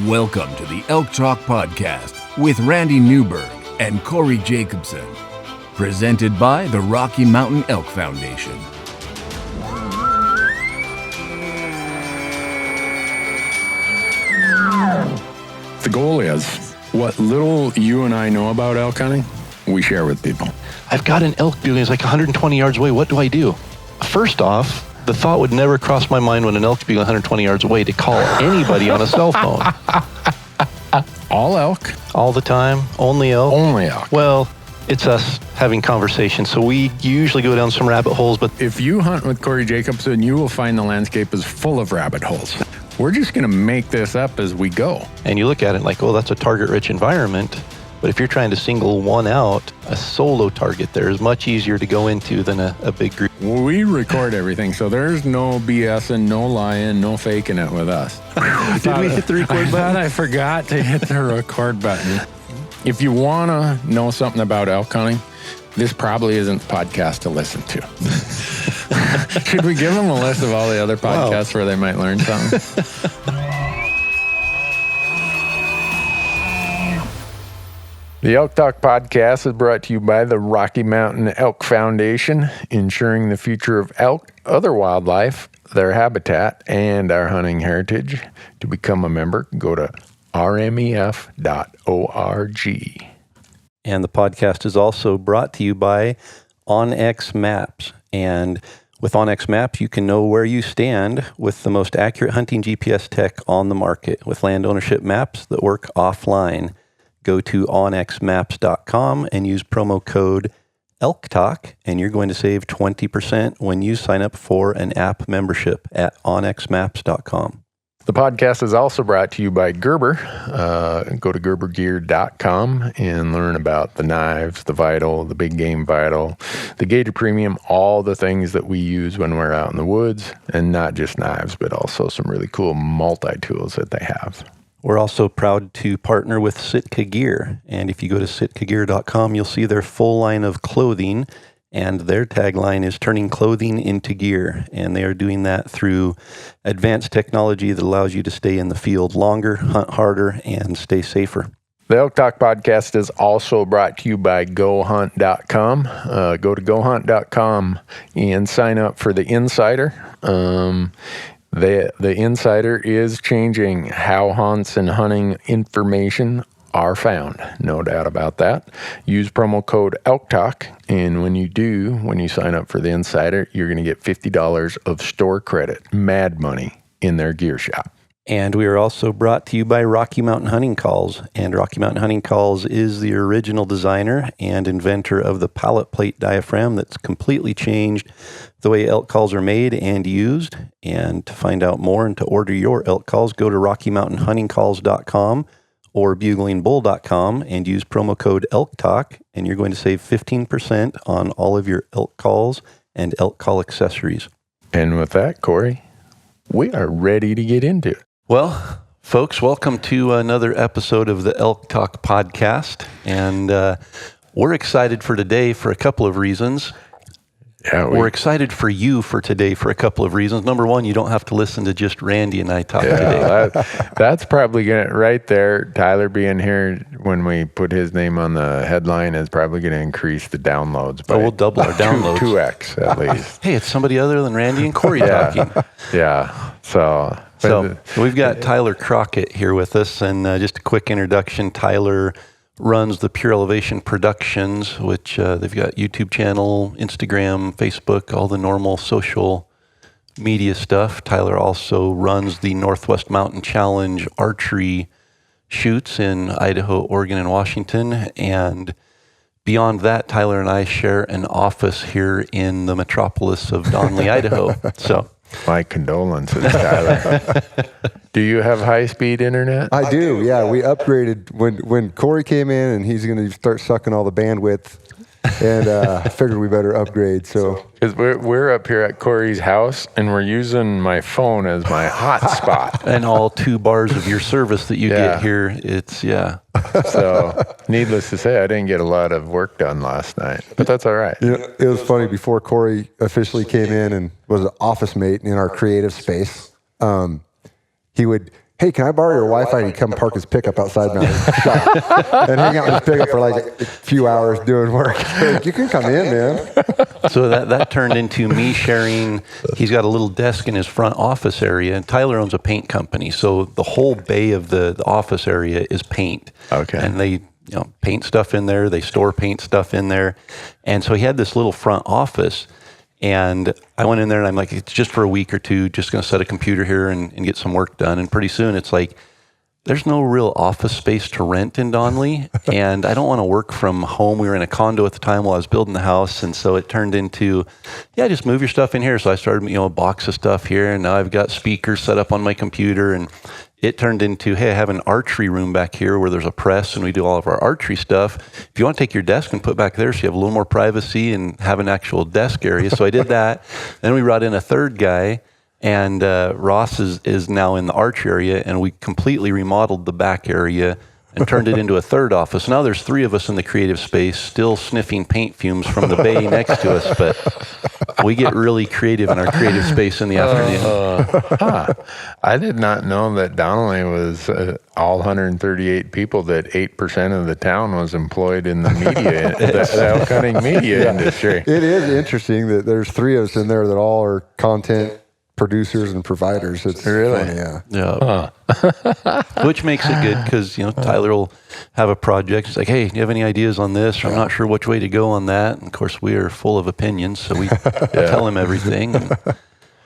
Welcome to the Elk Talk Podcast with Randy Newberg and Corey Jacobson. Presented by the Rocky Mountain Elk Foundation. The goal is, what little you and I know about elk hunting, we share with people. I've got an elk building, it's like 120 yards away. What do I do? First off, the thought would never cross my mind when an elk's being 120 yards away to call anybody on a cell phone. All elk? All the time? Only elk? Only elk. Well, it's us having conversations, so we usually go down some rabbit holes, but If you hunt with Corey Jacobson, you will find the landscape is full of rabbit holes. We're just going to make this up as we go. and you look at it like, oh, that's a target-rich environment. But if you're trying to single one out, a solo target there is much easier to go into than a big group. We record everything, so there's no BSing, no lying, no faking it with us. Did we hit the record button? I forgot to hit the record button. If you want to know something about elk hunting, this probably isn't the podcast to listen to. Should we give them a list of all the other podcasts where they might learn something? The Elk Talk Podcast is brought to you by the Rocky Mountain Elk Foundation, ensuring the future of elk, other wildlife, their habitat, and our hunting heritage. To become a member, go to rmef.org. And the podcast is also brought to you by onX Maps. And with onX Maps, you can know where you stand with the most accurate hunting GPS tech on the market with land ownership maps that work offline. Go to onxmaps.com and use promo code ELKTALK, and you're going to save 20% when you sign up for an app membership at onxmaps.com. The podcast is also brought to you by Gerber. Go to gerbergear.com and learn about the knives, the Vital, the Big Game Vital, the Gator Premium, all the things that we use when we're out in the woods, and not just knives, but also some really cool multi-tools that they have. We're also proud to partner with Sitka Gear. And if you go to sitkagear.com, you'll see their full line of clothing. And their tagline is turning clothing into gear. And they are doing that through advanced technology that allows you to stay in the field longer, hunt harder, and stay safer. The Elk Talk Podcast is also brought to you by GoHunt.com. Go to GoHunt.com and sign up for the Insider. The Insider is changing how hunts and hunting information are found. No doubt about that. Use promo code ELKTALK, and when you sign up for the Insider, you're going to get $50 of store credit, mad money, in their gear shop. And we are also brought to you by Rocky Mountain Hunting Calls. And Rocky Mountain Hunting Calls is the original designer and inventor of the pallet plate diaphragm that's completely changed the way elk calls are made and used. And to find out more and to order your elk calls, go to RockyMountainHuntingCalls.com or BuglingBull.com and use promo code ELKTALK, and you're going to save 15% on all of your elk calls and elk call accessories. And with that, Corey, we are ready to get into it. Well, folks, welcome to another episode of the Elk Talk Podcast. And we're excited for today for a couple of reasons. Yeah, We're excited for you for today for a couple of reasons. Number one, you don't have to listen to just Randy and I talk today. That's probably going to, right there, Tyler being here when we put his name on the headline is probably going to increase the downloads by we'll double our downloads. 2x at least. Hey, it's somebody other than Randy and Corey talking. Yeah. So we've got Tyler Crockett here with us. And just a quick introduction, Tyler runs the Pure Elevation Productions, which they've got YouTube channel, Instagram, Facebook, all the normal social media stuff. Tyler also runs the Northwest Mountain Challenge archery shoots in Idaho, Oregon, and Washington. And beyond that, Tyler and I share an office here in the metropolis of Donley, Idaho. So my condolences, Tyler. Do you have high-speed internet? I do, yeah. We upgraded when Corey came in, and he's going to start sucking all the bandwidth, and I figured we better upgrade. So because we're up here at Corey's house, and we're using my phone as my hotspot. And all 2 bars of your service that you get here, So, needless to say, I didn't get a lot of work done last night, but that's all right. You know, it was funny, before Corey officially came in and was an office mate in our creative space, he would hey, can I borrow your Wi-Fi? And he'd come park his pickup outside my shop and hang out in his pickup for like a few hours doing work. Like, you can come in, man. So that turned into me sharing. He's got a little desk in his front office area, and Tyler owns a paint company. So the whole bay of the office area is paint. Okay. And they paint stuff in there. They store paint stuff in there. And so he had this little front office. And I went in there and I'm like, it's just for a week or two, just going to set a computer here and get some work done. And pretty soon it's like, there's no real office space to rent in Donley. And I don't want to work from home. We were in a condo at the time while I was building the house. And so it turned into, just move your stuff in here. So I started, a box of stuff here. And now I've got speakers set up on my computer. And it turned into, hey, I have an archery room back here where there's a press and we do all of our archery stuff. If you want to take your desk and put back there so you have a little more privacy and have an actual desk area. So I did that. Then we brought in a third guy, and Ross is now in the archery area, and we completely remodeled the back area and turned it into a third office. Now there's 3 of us in the creative space still sniffing paint fumes from the bay next to us, but we get really creative in our creative space in the afternoon. I did not know that Donnelly was all 138 people, that 8% of the town was employed in the media, the elk hunting media industry. It is interesting that there's 3 of us in there that all are content producers and providers. It's really funny, yeah. Which makes it good because Tyler will have a project. He's like, hey, do you have any ideas on this? Or I'm not sure which way to go on that. And of course, we are full of opinions, so we tell him everything.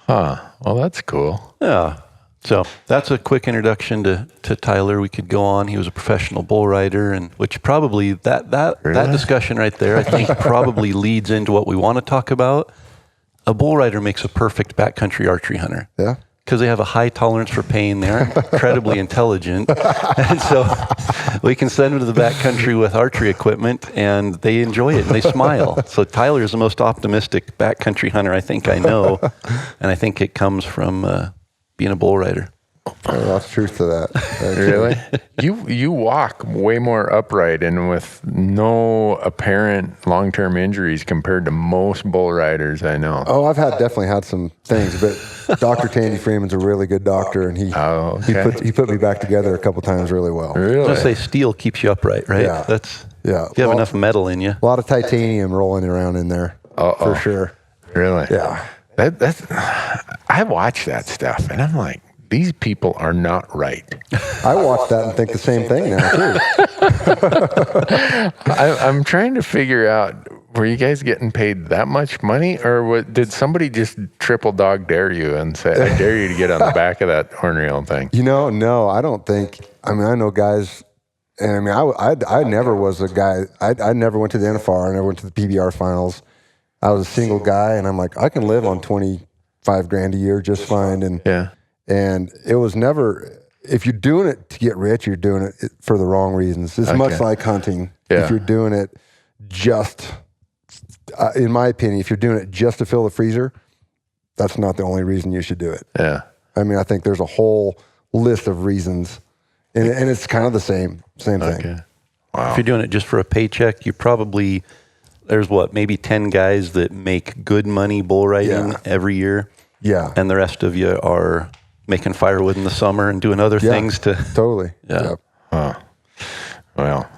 Well, that's cool. Yeah. So that's a quick introduction to Tyler. We could go on. He was a professional bull rider, and which probably that discussion right there, I think, probably leads into what we want to talk about. A bull rider makes a perfect backcountry archery hunter. Yeah. Because they have a high tolerance for pain. They aren't incredibly intelligent. And so we can send them to the backcountry with archery equipment, and they enjoy it, and they smile. So Tyler is the most optimistic backcountry hunter I think I know. And I think it comes from being a bull rider. Oh, lots of truth to that. Really? You walk way more upright and with no apparent long-term injuries compared to most bull riders I know. Oh, I've definitely had some things, but Dr. Tandy Freeman's a really good doctor, and he put me back together a couple times really well. Really? I was going to say steel keeps you upright, right? Yeah. You have enough metal in you. A lot of titanium rolling around in there, for sure. Really? Yeah. That's I watch that stuff, and I'm like, these people are not right. I watch that and think the same thing now, too. I'm trying to figure out, were you guys getting paid that much money? Or did somebody just triple dog dare you and say, I dare you to get on the back of that ornerial thing? No, I don't think. I mean, I know guys, and I never was a guy. I never went to the NFR. I never went to the PBR finals. I was a single guy, and I'm like, I can live on $25,000 a year just fine. And it was never, if you're doing it to get rich, you're doing it for the wrong reasons. It's much like hunting. Yeah. If you're doing it just, in my opinion, if you're doing it just to fill the freezer, that's not the only reason you should do it. Yeah. I mean, I think there's a whole list of reasons, and it's kind of the same thing. Wow. If you're doing it just for a paycheck, you probably, there's maybe 10 guys that make good money bull riding every year. Yeah. And the rest of you are making firewood in the summer and doing other things to. Totally. Yeah. Yep. Well,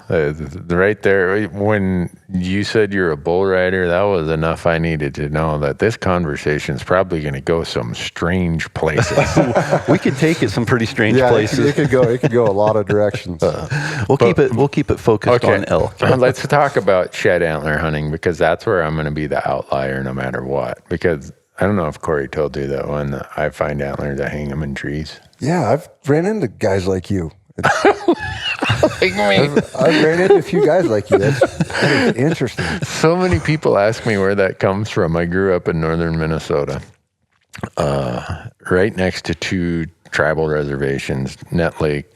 right there, when you said you're a bull rider, that was enough I needed to know that this conversation is probably going to go some strange places. We could take it some pretty strange places. It could go a lot of directions. We'll keep it focused on elk. Let's talk about shed antler hunting, because that's where I'm going to be the outlier no matter what. Because I don't know if Corey told you that when I find antlers, I hang them in trees. Yeah, I've ran into guys like you. Like me. I've ran into a few guys like you. That's interesting. So many people ask me where that comes from. I grew up in northern Minnesota, right next to 2 tribal reservations, Net Lake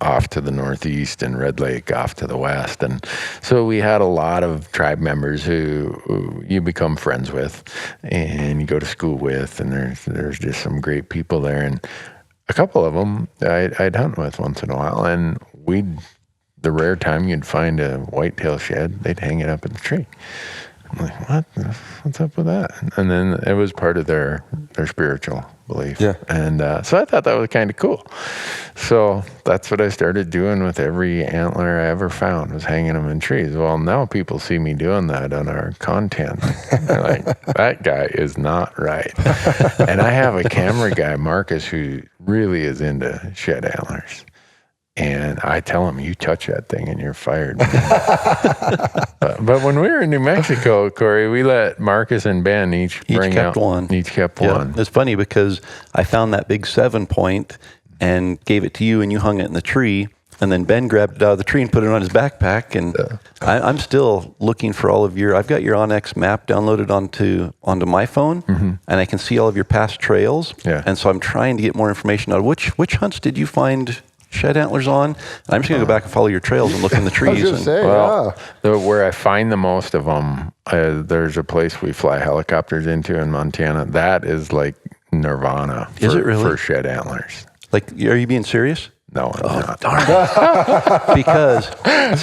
off to the northeast and Red Lake off to the west. And so we had a lot of tribe members who you become friends with and you go to school with, and there's just some great people there. And a couple of them I'd hunt with once in a while, and the rare time you'd find a whitetail shed, they'd hang it up in the tree. I'm like, what? What's up with that? And then it was part of their spiritual belief. Yeah. And so I thought that was kind of cool. So that's what I started doing with every antler I ever found, was hanging them in trees. Well, now people see me doing that on our content. They're like, that guy is not right. And I have a camera guy, Marcus, who really is into shed antlers. And I tell him, you touch that thing and you're fired. But when we were in New Mexico, Corey, we let Marcus and Ben each kept one. Each kept one. It's funny because I found that big 7-point and gave it to you, and you hung it in the tree. And then Ben grabbed it out of the tree and put it on his backpack. And I'm still looking for all of I've got your Onyx map downloaded onto my phone, and I can see all of your past trails. Yeah. And so I'm trying to get more information on which hunts did you find shed antlers on? And I'm just going to go back and follow your trails and look in the trees. Where I find the most of them, there's a place we fly helicopters into in Montana. That is like nirvana for shed antlers. Like, are you being serious? No, I'm not. Darn it. Because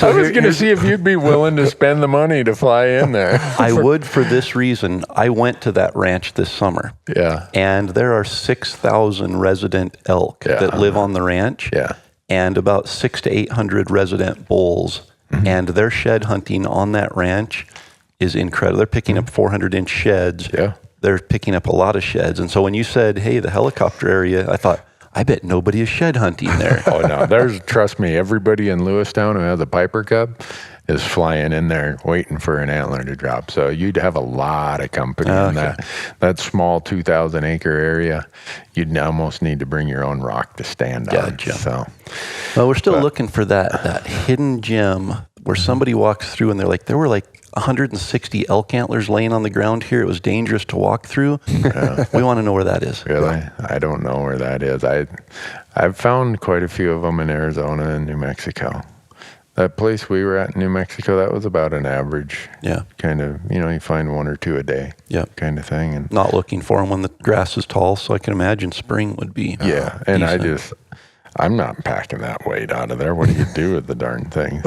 I was going to see if you'd be willing to spend the money to fly in there. I would, for this reason. I went to that ranch this summer. Yeah. And there are 6,000 resident elk that live on the ranch. Yeah. And about 600 to 800 resident bulls. And their shed hunting on that ranch is incredible. They're picking up 400-inch sheds. Yeah. They're picking up a lot of sheds. And so when you said, hey, the helicopter area, I thought, I bet nobody is shed hunting there. Oh, no. Trust me, everybody in Lewistown who has a Piper Cub is flying in there waiting for an antler to drop. So you'd have a lot of company in that small 2,000-acre area. You'd almost need to bring your own rock to stand on. So, well, we're still looking for that hidden gem where somebody walks through and they're like, there were like 160 elk antlers laying on the ground here. It was dangerous to walk through. We want to know where that is. Really? I don't know where that is. I've found quite a few of them in Arizona and New Mexico. That place we were at in New Mexico, that was about an average kind of, you find one or two a day kind of thing. And not looking for them when the grass is tall, so I can imagine spring would be and decent. I'm not packing that weight out of there. What do you do with the darn things?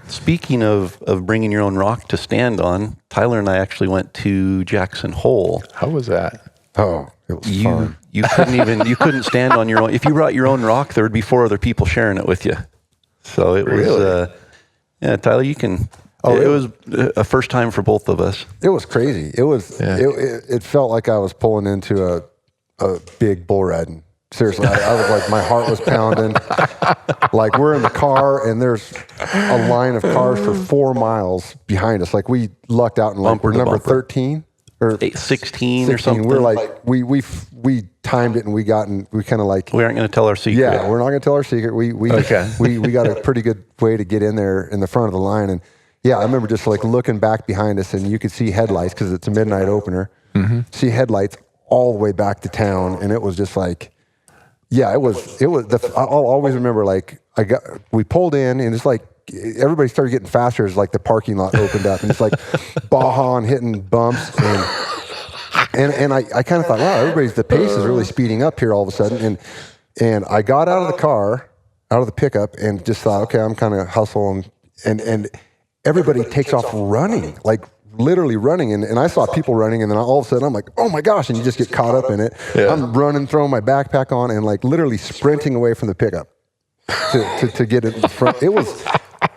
Speaking of bringing your own rock to stand on, Tyler and I actually went to Jackson Hole. How was that? Oh, it was fun. You couldn't couldn't stand on your own. If you brought your own rock, there would be 4 other people sharing it with you. So it was, Tyler, you can. It was a first time for both of us. It was crazy. It was. It felt like I was pulling into a big bull riding. Seriously, I was like, my heart was pounding. Like, we're in the car, and there's a line of cars for 4 miles behind us. Like, we lucked out, and we're number 13 or 16 or something. We're like, we timed it, and we kind of like. We aren't going to tell our secret. Yeah, we're not going to tell our secret. We got a pretty good way to get in there in the front of the line, and I remember just like looking back behind us, and you could see headlights because it's a midnight opener. See headlights all the way back to town, and it was just like. Yeah, it was. I'll always remember, like, we pulled in, and it's like everybody started getting faster as like the parking lot opened up, and it's like Baja and hitting bumps, and I kind of thought, wow, the pace is really speeding up here all of a sudden, and I got out of the car, out of the pickup, and just thought, okay, I'm kind of hustling, and everybody takes off running, like. Literally running, and I saw people running, and then all of a sudden I'm like, oh my gosh, and you just get caught up in it. Yeah. I'm running, throwing my backpack on, and like literally sprinting away from the pickup to get it in front. It was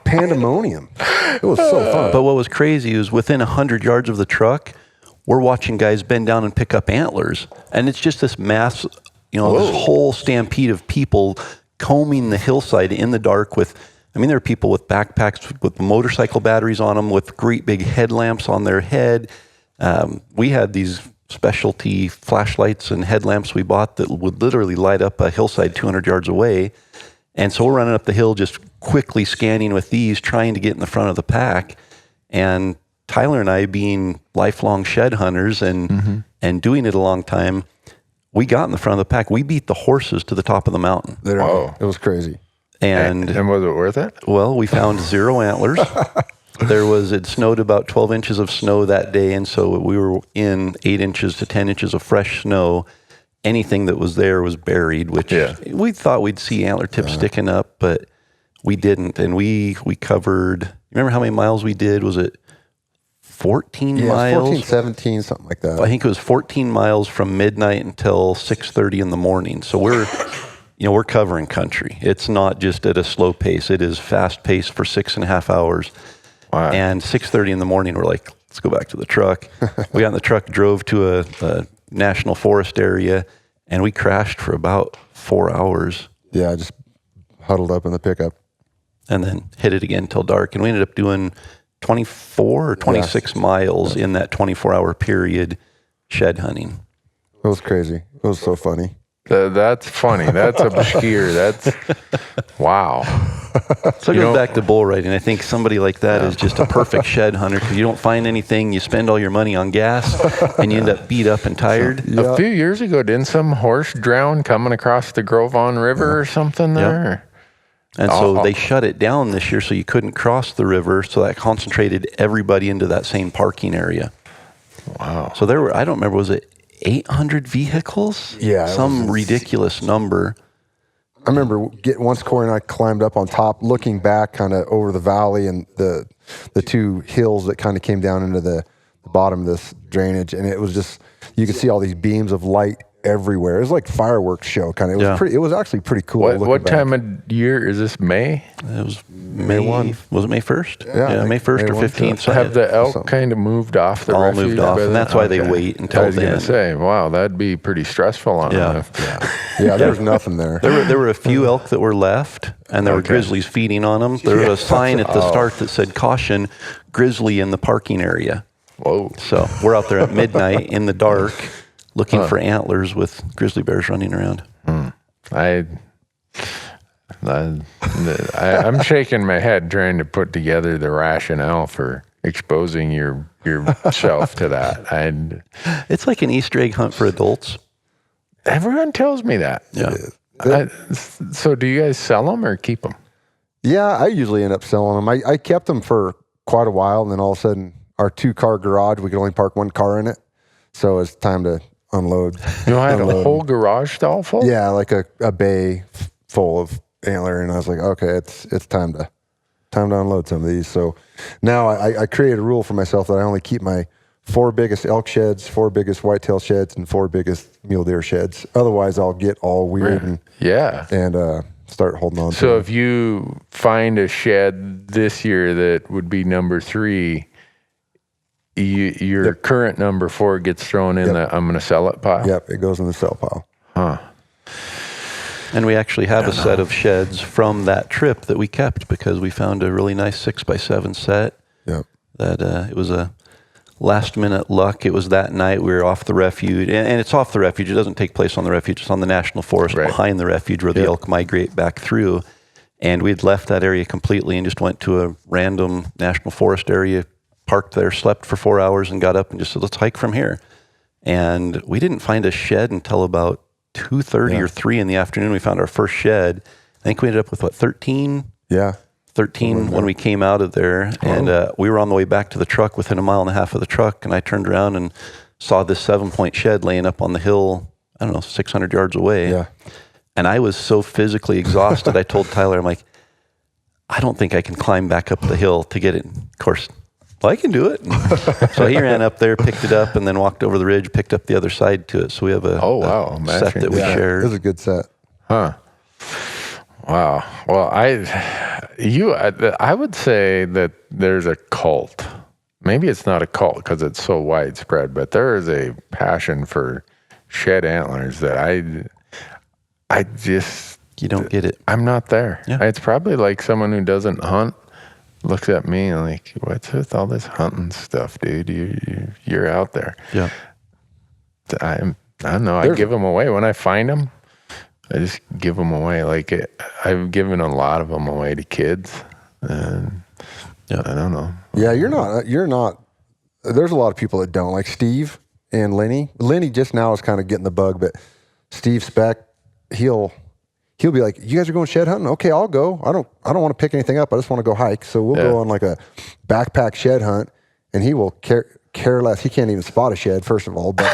pandemonium. It was so fun. But what was crazy is within 100 yards of the truck, we're watching guys bend down and pick up antlers, and it's just this mass, this whole stampede of people combing the hillside in the dark with. There are people with backpacks with motorcycle batteries on them, with great big headlamps on their head. We had these specialty flashlights and headlamps we bought that would literally light up a hillside 200 yards away. And so we're running up the hill just quickly scanning with these, trying to get in the front of the pack. And Tyler and I, being lifelong shed hunters and doing it a long time, we got in the front of the pack. We beat the horses to the top of the mountain. Whoa. It was crazy. And was it worth it? Well, we found 0 antlers. It snowed about 12 inches of snow that day, and so we were in 8 inches to 10 inches of fresh snow. Anything that was there was buried, which we thought we'd see antler tips sticking up, but We didn't, and we covered. You remember how many miles we did? Was it 14 miles? 14, 17, something like that. I think it was 14 miles from midnight until 6:30 in the morning. So we're covering country. It's not just at a slow pace. It is fast paced for 6.5 hours. Wow. And 6:30 in the morning, we're like, let's go back to the truck. We got in the truck, drove to a national forest area, and we crashed for about 4 hours. Yeah, just huddled up in the pickup. And then hit it again till dark. And we ended up doing 24 or 26 miles in that 24-hour period shed hunting. It was crazy. It was so funny. That's funny. That's obscure. That's wow. So it goes back to bull riding. I think somebody like that is just a perfect shed hunter because you don't find anything. You spend all your money on gas, and you end up beat up and tired. A few years ago, didn't some horse drown coming across the Gros Ventre River or something there? And so they shut it down this year so you couldn't cross the river, so that concentrated everybody into that same parking area. Wow. So there were, I don't remember, was it 800 vehicles? Yeah. Some ridiculous number. I remember once Corey and I climbed up on top, looking back kind of over the valley and the two hills that kind of came down into the bottom of this drainage. And it was just, you could see all these beams of light everywhere. It was like fireworks show kind of. It was actually pretty cool. What time of year is this? May? It was May 1. Was it May 1st? Yeah, May 1st or 15th. So have the elk kind of moved off the refuge? All moved off, and that's why they wait until then. I was going to say, wow, that'd be pretty stressful on them. Yeah, there was nothing there. There were a few elk that were left, and there were grizzlies feeding on them. There was a sign at the start that said, "Caution, grizzly in the parking area." Whoa. So we're out there at midnight in the dark looking for antlers with grizzly bears running around. I'm shaking my head trying to put together the rationale for exposing yourself to that. It's like an Easter egg hunt for adults. Everyone tells me that. Yeah. So do you guys sell them or keep them? Yeah, I usually end up selling them. I kept them for quite a while, and then all of a sudden, our 2-car garage, we could only park 1 car in it. So it's time to unload. You had a whole garage stall full? Yeah, like a bay full of antler, and I was like, okay, it's time to unload some of these. So now I created a rule for myself that I only keep my 4 biggest elk sheds, 4 biggest whitetail sheds, and 4 biggest mule deer sheds. Otherwise, I'll get all weird and start holding on to So them. if you find a shed this year that would be number 3, your current number 4 gets thrown in the I'm going to sell it pile? Yep, it goes in the sell pile. Huh. And we actually have a set of sheds from that trip that we kept because we found a really nice 6x7 set. Yep. That it was a last minute luck. It was that night we were off the refuge, and it's off the refuge. It doesn't take place on the refuge. It's on the national forest behind the refuge where the elk migrate back through. And we'd left that area completely and just went to a random national forest area, parked there, slept for 4 hours, and got up and just said, let's hike from here. And we didn't find a shed until about 2:30 or 3 in the afternoon. We found our first shed. I think we ended up with 13? Yeah. 13 when we came out of there. And we were on the way back to the truck within 1.5 miles of the truck. And I turned around and saw this 7-point shed laying up on the hill, 600 yards away. Yeah. And I was so physically exhausted. I told Tyler, I'm like, I don't think I can climb back up the hill to get it. Of course, I can do it. So he ran up there, picked it up, and then walked over the ridge, picked up the other side to it. So we have a set that we shared. It was a good set. Huh. Wow. Well, I would say that there's a cult. Maybe it's not a cult because it's so widespread, but there is a passion for shed antlers that I just... You don't get it. I'm not there. Yeah. It's probably like someone who doesn't hunt looks at me and like, what's with all this hunting stuff, dude? You're out there. Yeah. I don't know. I give them away. When I find them, I just give them away. Like I've given a lot of them away to kids. And I don't know. Yeah, you're not. There's a lot of people that don't. Like Steve and Lenny. Lenny just now is kind of getting the bug, but Steve Speck, he'll be like, you guys are going shed hunting? Okay, I'll go. I don't want to pick anything up. I just want to go hike. So we'll go on like a backpack shed hunt, and he will care less. He can't even spot a shed, first of all, but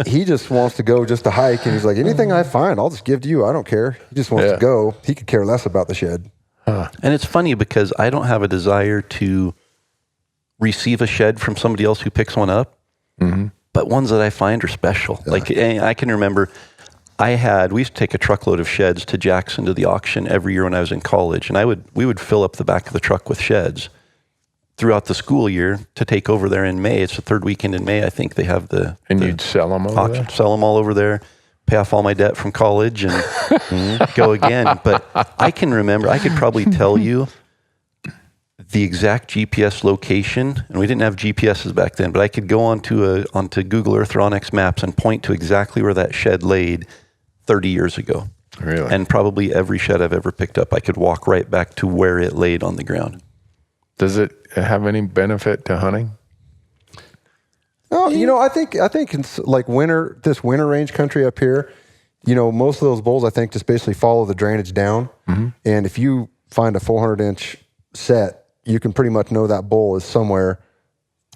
he just wants to go just to hike, and he's like, anything I find, I'll just give to you. I don't care. He just wants to go. He could care less about the shed. And it's funny because I don't have a desire to receive a shed from somebody else who picks one up, but ones that I find are special. Yeah. Like I can remember we used to take a truckload of sheds to Jackson to the auction every year when I was in college, and we would fill up the back of the truck with sheds throughout the school year to take over there in May. It's the third weekend in May, I think they have And you'd sell them over auction, there? Sell them all over there, pay off all my debt from college, and go again. But I can remember, I could probably tell you the exact GPS location, and we didn't have GPSs back then, but I could go onto Google Earth or Onyx Maps and point to exactly where that shed laid 30 years ago. Really? And probably every shed I've ever picked up, I could walk right back to where it laid on the ground. Does it have any benefit to hunting? Oh, I think it's like this winter range country up here, most of those bulls, I think, just basically follow the drainage down. And if you find a 400-inch set, you can pretty much know that bull is somewhere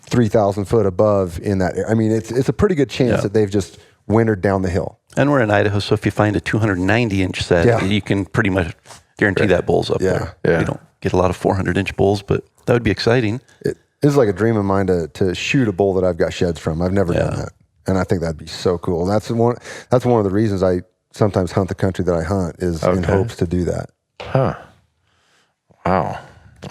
3,000 foot above in that area. I mean, it's a pretty good chance that they've just wintered down the hill. And we're in Idaho, so if you find a 290-inch set, you can pretty much guarantee that bull's up there. Yeah. You don't get a lot of 400-inch bulls, but that would be exciting. It is like a dream of mine to shoot a bull that I've got sheds from. I've never done that, and I think that'd be so cool. That's one of the reasons I sometimes hunt the country that I hunt is in hopes to do that. Huh. Wow.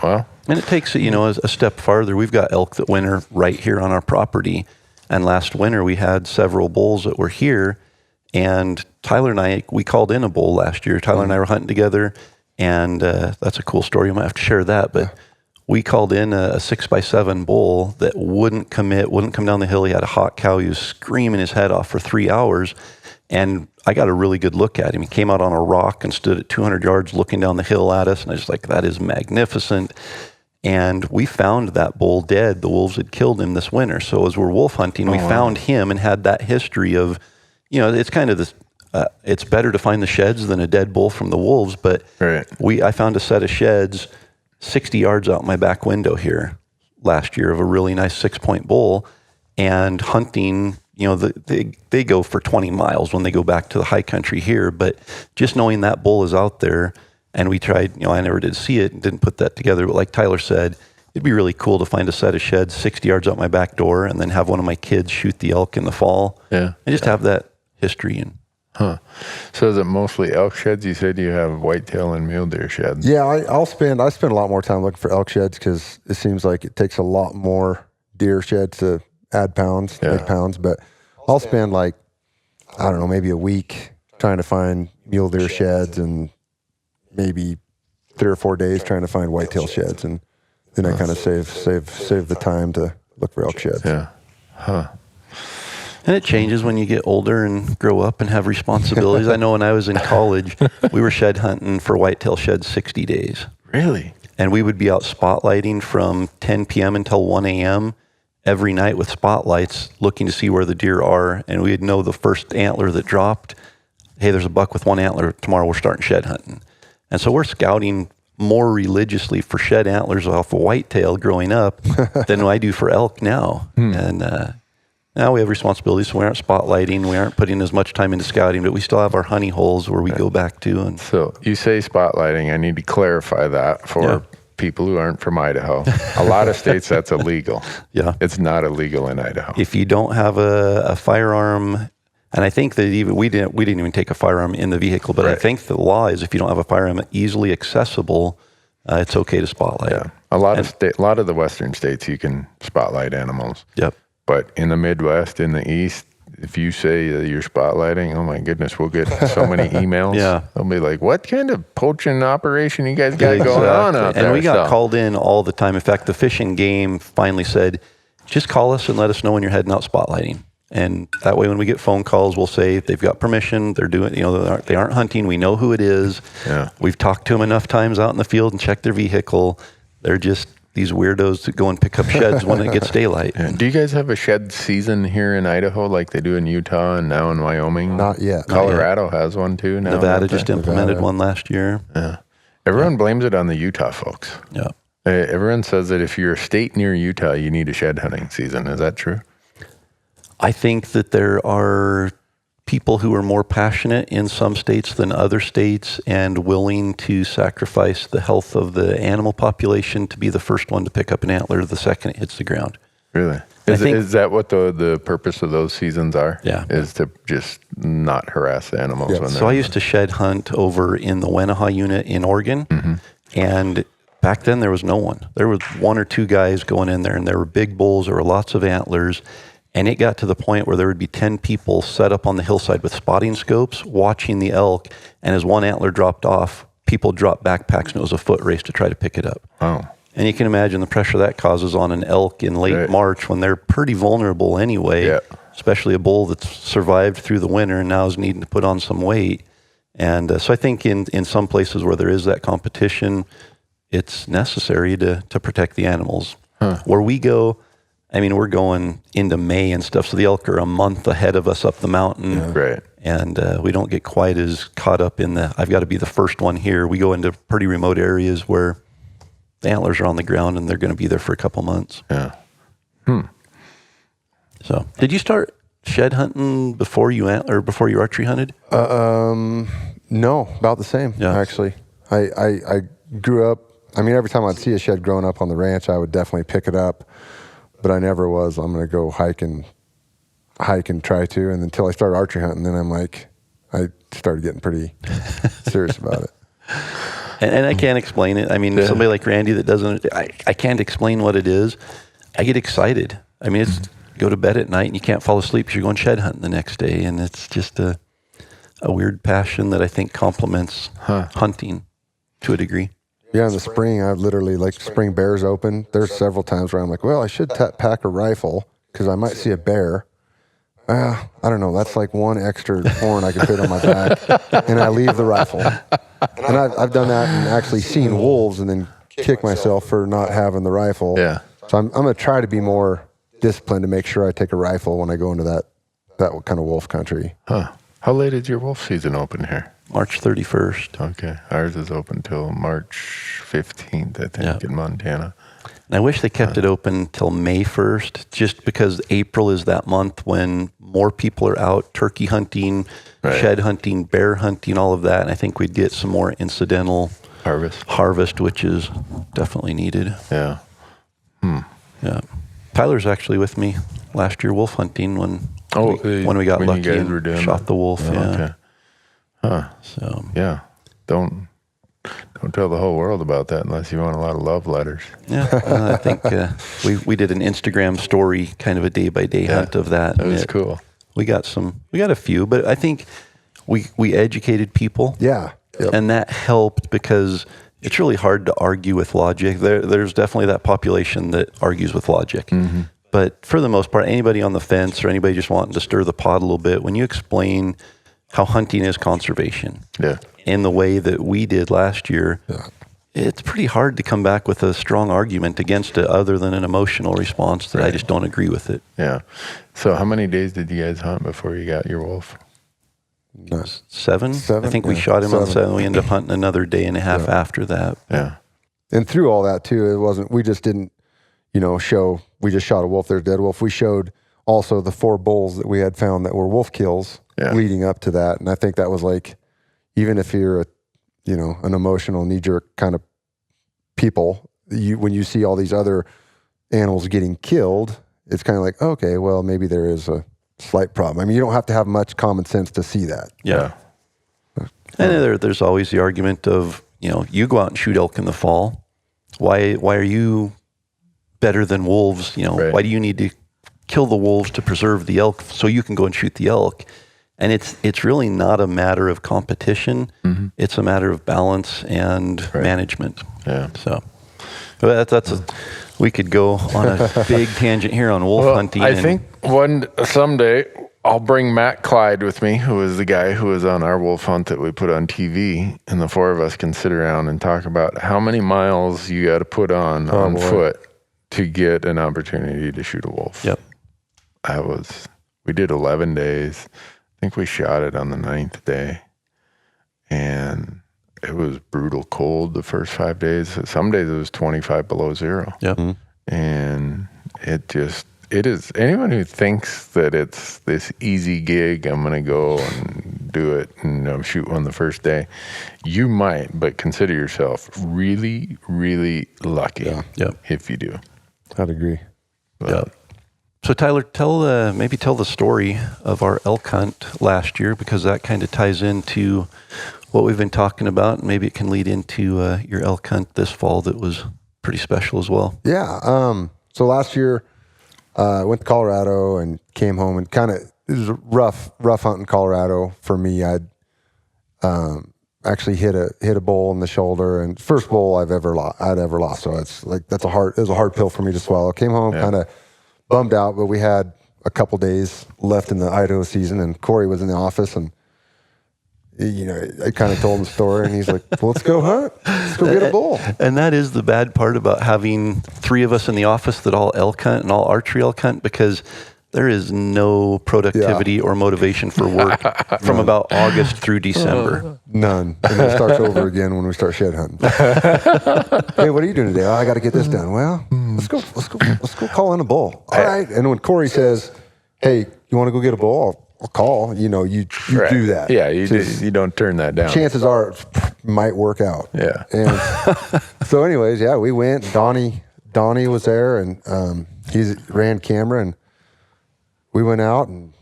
Well, and it takes it, a step farther. We've got elk that winter right here on our property, and last winter we had several bulls that were here. And Tyler and we called in a bull last year. Tyler and I were hunting together, and that's a cool story. You might have to share that, but we called in a 6x7 bull that wouldn't come down the hill. He had a hot cow. He was screaming his head off for 3 hours, and I got a really good look at him. He came out on a rock and stood at 200 yards looking down the hill at us, and I was like, that is magnificent. And we found that bull dead. The wolves had killed him this winter. So as we're wolf hunting, we found him and had that history of, it's kind of this, it's better to find the sheds than a dead bull from the wolves. But I found a set of sheds 60 yards out my back window here last year of a really nice 6-point bull, and hunting, they go for 20 miles when they go back to the high country here. But just knowing that bull is out there, and we tried, I never did see it and didn't put that together. But like Tyler said, it'd be really cool to find a set of sheds 60 yards out my back door and then have one of my kids shoot the elk in the fall. Yeah. And just have that history. So is it mostly elk sheds? You said you have whitetail and mule deer sheds. Yeah, I spend a lot more time looking for elk sheds because it seems like it takes a lot more deer sheds to add pounds, make pounds. But I'll spend maybe a week trying to find mule deer sheds and maybe 3 or 4 days trying to find whitetail sheds, and then I kind of save the time to look for elk sheds. Yeah. Huh. And it changes when you get older and grow up and have responsibilities. I know when I was in college, we were shed hunting for whitetail sheds 60 days. Really? And we would be out spotlighting from 10 p.m. until 1 a.m. every night with spotlights looking to see where the deer are. And we'd know the first antler that dropped, hey, there's a buck with 1 antler. Tomorrow we're starting shed hunting. And so we're scouting more religiously for shed antlers off of whitetail growing up than I do for elk now. And now we have responsibilities, so we aren't spotlighting, we aren't putting as much time into scouting, but we still have our honey holes where we go back to. And so you say spotlighting. I need to clarify that for people who aren't from Idaho. A lot of states that's illegal. Yeah. It's not illegal in Idaho. If you don't have a firearm, and I think that even we didn't even take a firearm in the vehicle, but I think the law is if you don't have a firearm easily accessible, it's okay to spotlight. Yeah. A lot of the western states you can spotlight animals. Yep. But in the Midwest, in the East, if you say that you're spotlighting, oh my goodness, we'll get so many emails. They'll be like, what kind of poaching operation you guys got going on out there? And we got called in all the time. In fact, the Fish and Game finally said, just call us and let us know when you're heading out spotlighting. And that way when we get phone calls, we'll say they've got permission, they're doing, they aren't hunting, we know who it is. Yeah. We've talked to them enough times out in the field and checked their vehicle. They're just these weirdos that go and pick up sheds when it gets daylight. Yeah. Do you guys have a shed season here in Idaho like they do in Utah and now in Wyoming? Not yet. Colorado has one too now. Nevada just implemented one last year. Yeah. Everyone blames it on the Utah folks. Yeah. Everyone says that if you're a state near Utah, you need a shed hunting season. Is that true? I think that there are people who are more passionate in some states than other states and willing to sacrifice the health of the animal population to be the first one to pick up an antler the second it hits the ground. Really? Is that what the purpose of those seasons are? Yeah. Is to just not harass the animals. Yeah. When So I used to shed hunt over in the Wenaha unit in Oregon, and back then there was no one. There was one or two guys going in there, and there were big bulls, there were lots of antlers, and it got to the point where there would be 10 people set up on the hillside with spotting scopes watching the elk, and as one antler dropped off, people dropped backpacks, and it was a foot race to try to pick it up. Oh. And you can imagine the pressure that causes on an elk in late March when they're pretty vulnerable anyway, especially a bull that's survived through the winter and now is needing to put on some weight. And so I think in some places where there is that competition, it's necessary to protect the animals. Where we go, I mean, we're going into May and stuff, so the elk are a month ahead of us up the mountain. Yeah. Right. And we don't get quite as caught up in I've got to be the first one here. We go into pretty remote areas where the antlers are on the ground and they're going to be there for a couple months. Yeah. So, did you start shed hunting before you archery hunted? No, about the same, actually. I grew up, I mean, every time I'd see a shed growing up on the ranch, I would definitely pick it up, but I never was, I'm going to go hike and try to, and until I started archery hunting, then I started getting pretty serious about it. And I can't explain it. I mean, somebody like Randy that doesn't, I can't explain what it is. I get excited. I mean, it's go to bed at night and you can't fall asleep because you're going shed hunting the next day. And it's just a weird passion that I think complements hunting to a degree. Yeah, in the spring, I literally, like, spring bears open. There's several times where I'm like, well, I should pack a rifle because I might see a bear. I don't know. That's like one extra horn I could fit on my back, and I leave the rifle. And I've done that and actually seen wolves and then kick myself for not having the rifle. Yeah. So I'm going to try to be more disciplined to make sure I take a rifle when I go into that kind of wolf country. Huh. How late is your wolf season open here? March 31st. Okay. Ours is open till March 15th, I think, in Montana. And I wish they kept it open till May 1st, just because April is that month when more people are out turkey hunting, shed hunting, bear hunting, all of that. And I think we'd get some more incidental harvest, which is definitely needed. Yeah. Yeah. Tyler's actually with me last year wolf hunting when we got lucky and shot the wolf. Okay. Huh. So yeah. Don't tell the whole world about that unless you want a lot of love letters. Yeah, I think we did an Instagram story, kind of a day-by-day hunt of that. That was cool. We got a few, but I think we educated people. Yeah. Yep. And that helped because it's really hard to argue with logic. There's definitely that population that argues with logic. Mm-hmm. But for the most part, anybody on the fence or anybody just wanting to stir the pot a little bit, when you explain how hunting is conservation in the way that we did last year, it's pretty hard to come back with a strong argument against it other than an emotional response that I just don't agree with it. Yeah. So how many days did you guys hunt before you got your wolf? 7? I think we shot him on 7. We ended up hunting another day and a half after that. Yeah. And through all that too, we just didn't, show, we just shot a wolf, there's a dead wolf. We showed also the 4 bulls that we had found that were wolf kills leading up to that. And I think that was like, even if you're an emotional knee-jerk kind of people, when you see all these other animals getting killed, it's kind of like, okay, well, maybe there is a slight problem. I mean, you don't have to have much common sense to see that. Yeah. And there's always the argument of, you go out and shoot elk in the fall. Why are you better than wolves? Why do you need to kill the wolves to preserve the elk so you can go and shoot the elk? And it's really not a matter of competition. Mm-hmm. It's a matter of balance and management. Yeah. So we could go on a big tangent here on wolf hunting. I think someday I'll bring Matt Clyde with me, who is the guy who was on our wolf hunt that we put on TV, and the 4 of us can sit around and talk about how many miles you got to put on foot to get an opportunity to shoot a wolf. Yep. We did 11 days. I think we shot it on the 9th day, and it was brutal cold the first 5 days. Some days it was 25 below zero. Yep. And it it is. Anyone who thinks that it's this easy gig, I'm going to go and do it and shoot one the first day, you might, but consider yourself really, really lucky if you do. I'd agree. Yeah. So Tyler, maybe tell the story of our elk hunt last year, because that kind of ties into what we've been talking about, and maybe it can lead into your elk hunt this fall that was pretty special as well. Yeah. So last year, I went to Colorado and came home, and it was a rough hunt in Colorado for me. I'd actually hit a bull in the shoulder, and first bull I'd ever lost. So it's like it was a hard pill for me to swallow. Came home kind of bummed out, but we had a couple days left in the Idaho season, and Corey was in the office, and I kind of told him the story, and he's like, well, let's go hunt. Let's go get a bull. And that is the bad part about having three of us in the office that all elk hunt and all archery elk hunt, because there is no productivity or motivation for work from about August through December. None. And it starts over again when we start shed hunting. Hey, what are you doing today? Oh, I got to get this done. Well, let's go call in a bull. All right. And when Corey says, hey, you want to go get a bull? I'll call. You do that. Yeah, you don't turn that down. Chances are it might work out. Yeah. And so anyways, we went. Donnie was there, and he ran camera, and we went out, and